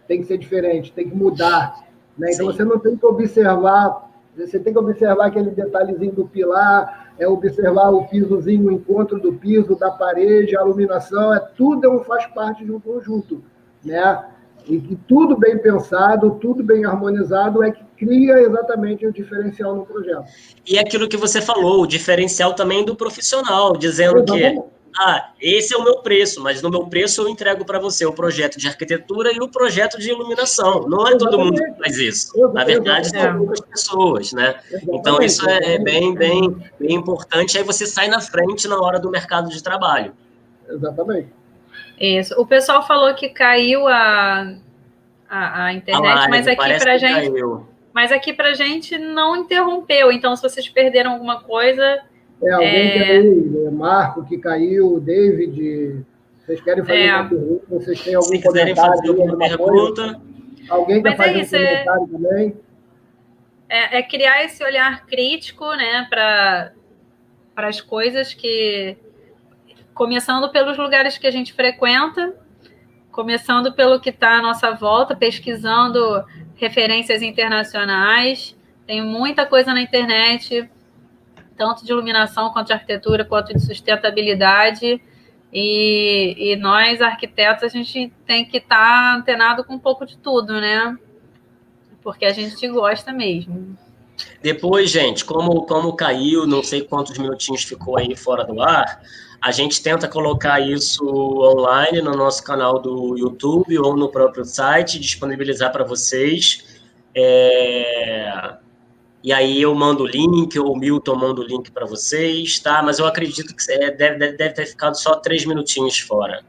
tem que ser diferente, tem que mudar. Né? Então, você não tem que observar, você tem que observar aquele detalhezinho do pilar, observar o pisozinho, o encontro do piso, da parede, a iluminação, tudo faz parte de um conjunto. Né? E que tudo bem pensado, tudo bem harmonizado é que cria exatamente o diferencial no projeto. E aquilo que você falou, o diferencial também do profissional, dizendo que esse é o meu preço, mas no meu preço eu entrego para você o projeto de arquitetura e o projeto de iluminação. Não é todo mundo que faz isso. Na verdade, são poucas pessoas, né? Então, isso é bem importante. Aí você sai na frente na hora do mercado de trabalho. Exatamente. Isso. O pessoal falou que caiu a internet, mas aqui pra gente... Caiu. Mas aqui pra gente não interrompeu. Então, se vocês perderam alguma coisa... Alguém caiu, Marco que caiu, David, vocês querem fazer uma pergunta? Vocês têm algum comentário? Fazer alguma pergunta? Alguém quer fazer um comentário também? Criar esse olhar crítico, né, para as coisas que... Começando pelos lugares que a gente frequenta, começando pelo que está à nossa volta, pesquisando referências internacionais. Tem muita coisa na internet, tanto de iluminação, quanto de arquitetura, quanto de sustentabilidade. E nós, arquitetos, a gente tem que estar antenado com um pouco de tudo, né? Porque a gente gosta mesmo. Depois, gente, como caiu, não sei quantos minutinhos ficou aí fora do ar, a gente tenta colocar isso online no nosso canal do YouTube ou no próprio site, disponibilizar para vocês. e aí eu mando o link, ou o Milton manda o link para vocês, tá? Mas eu acredito que deve ter ficado só 3 minutinhos fora.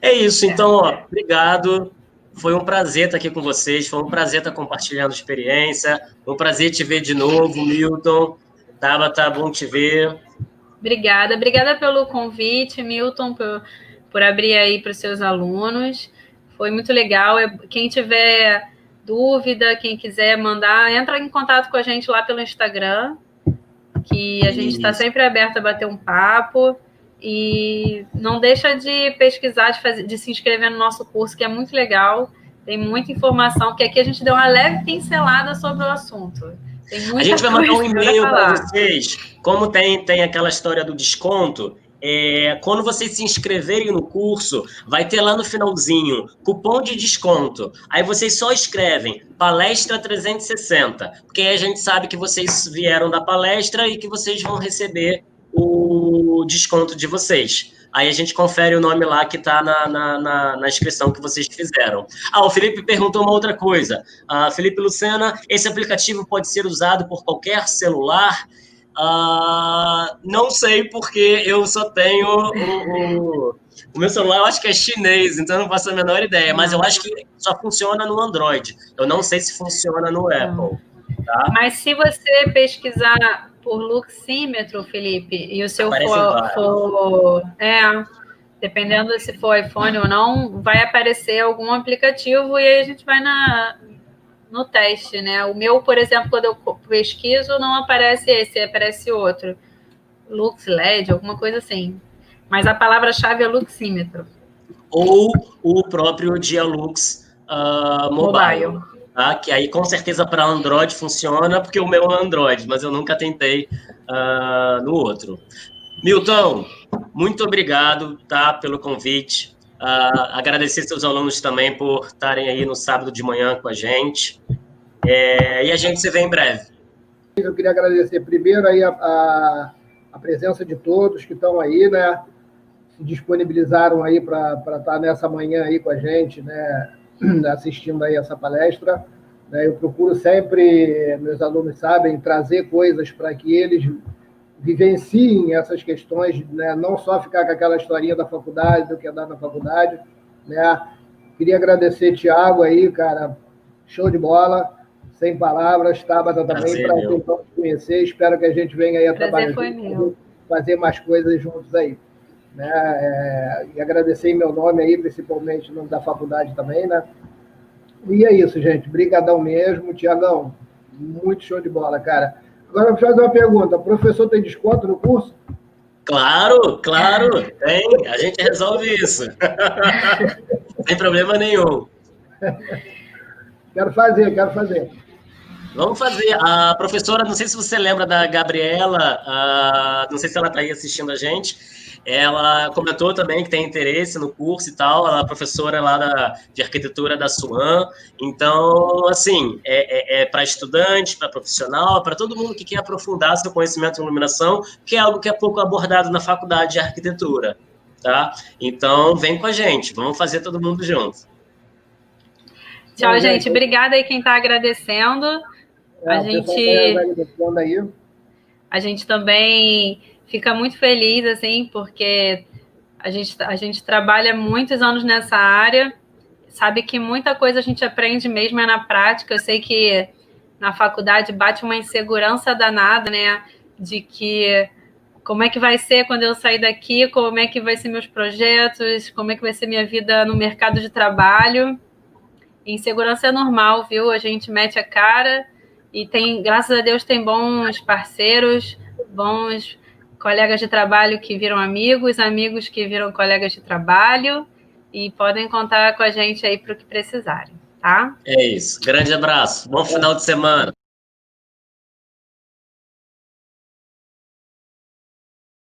É isso, então, ó, obrigado. Foi um prazer estar aqui com vocês, foi um prazer estar compartilhando experiência, foi um prazer te ver de novo, Milton. Tabata, bom te ver. Obrigada pelo convite, Milton, por abrir aí para os seus alunos. Foi muito legal. Quem tiver dúvida, quem quiser mandar, entra em contato com a gente lá pelo Instagram, que a gente está sempre aberto a bater um papo. E não deixa de pesquisar, de se inscrever no nosso curso, que é muito legal. Tem muita informação, porque aqui a gente deu uma leve pincelada sobre o assunto. A gente vai mandar um e-mail para vocês. Como tem aquela história do desconto, quando vocês se inscreverem no curso, vai ter lá no finalzinho cupom de desconto. Aí vocês só escrevem palestra 360, porque aí a gente sabe que vocês vieram da palestra e que vocês vão receber o desconto de vocês. Aí a gente confere o nome lá que está na inscrição que vocês fizeram. O Felipe perguntou uma outra coisa. Felipe Lucena, esse aplicativo pode ser usado por qualquer celular? Não sei, porque eu só tenho o meu celular, eu acho que é chinês, então eu não faço a menor ideia, mas eu acho que só funciona no Android. Eu não sei se funciona no Apple. Tá? Mas se você pesquisar por luxímetro, Felipe, e o seu dependendo se for iPhone ou não, vai aparecer algum aplicativo e aí a gente vai no teste, né? O meu, por exemplo, quando eu pesquiso, não aparece esse, aparece outro. Lux LED, alguma coisa assim. Mas a palavra-chave é luxímetro. Ou o próprio Dialux Mobile. Tá? Que aí, com certeza, para Android funciona, porque o meu é Android, mas eu nunca tentei no outro. Milton, muito obrigado, tá, pelo convite. Agradecer seus alunos também por estarem aí no sábado de manhã com a gente. E a gente se vê em breve. Eu queria agradecer primeiro aí a presença de todos que estão aí, né? Se disponibilizaram aí para estar nessa manhã aí com a gente, né? Assistindo aí essa palestra. Eu procuro sempre, meus alunos sabem, trazer coisas para que eles vivenciem essas questões, né? Não só ficar com aquela historinha da faculdade, do que é dar na faculdade, né? Queria agradecer, Thiago, aí, cara, show de bola, sem palavras, Tabata também, para tentar conhecer, espero que a gente venha aí a trabalhar juntos, fazer mais coisas juntos aí. Né? E agradecer em meu nome aí, principalmente no nome da faculdade também, né? E é isso, gente. Brigadão mesmo. Tiagão, muito show de bola, cara. Agora, eu vou fazer uma pergunta. O professor tem desconto no curso? Claro, tem. A gente resolve isso. Sem problema nenhum. Quero fazer. Vamos fazer. A professora, não sei se você lembra da Gabriela, não sei se ela está aí assistindo a gente, ela comentou também que tem interesse no curso e tal, ela é professora lá de arquitetura da SUAM, então, assim, para estudante, para profissional, para todo mundo que quer aprofundar seu conhecimento em iluminação, que é algo que é pouco abordado na faculdade de arquitetura, tá? Então, vem com a gente, vamos fazer todo mundo junto. Tchau, gente. Obrigada aí quem está agradecendo. A gente também fica muito feliz, assim, porque a gente trabalha muitos anos nessa área, sabe que muita coisa a gente aprende mesmo na prática. Eu sei que na faculdade bate uma insegurança danada, né, de que como é que vai ser quando eu sair daqui, como é que vai ser meus projetos, como é que vai ser minha vida no mercado de trabalho. Insegurança é normal, viu? A gente mete a cara e graças a Deus, tem bons parceiros, bons colegas de trabalho que viram amigos que viram colegas de trabalho e podem contar com a gente aí para o que precisarem, tá? É isso. Grande abraço. Bom final de semana.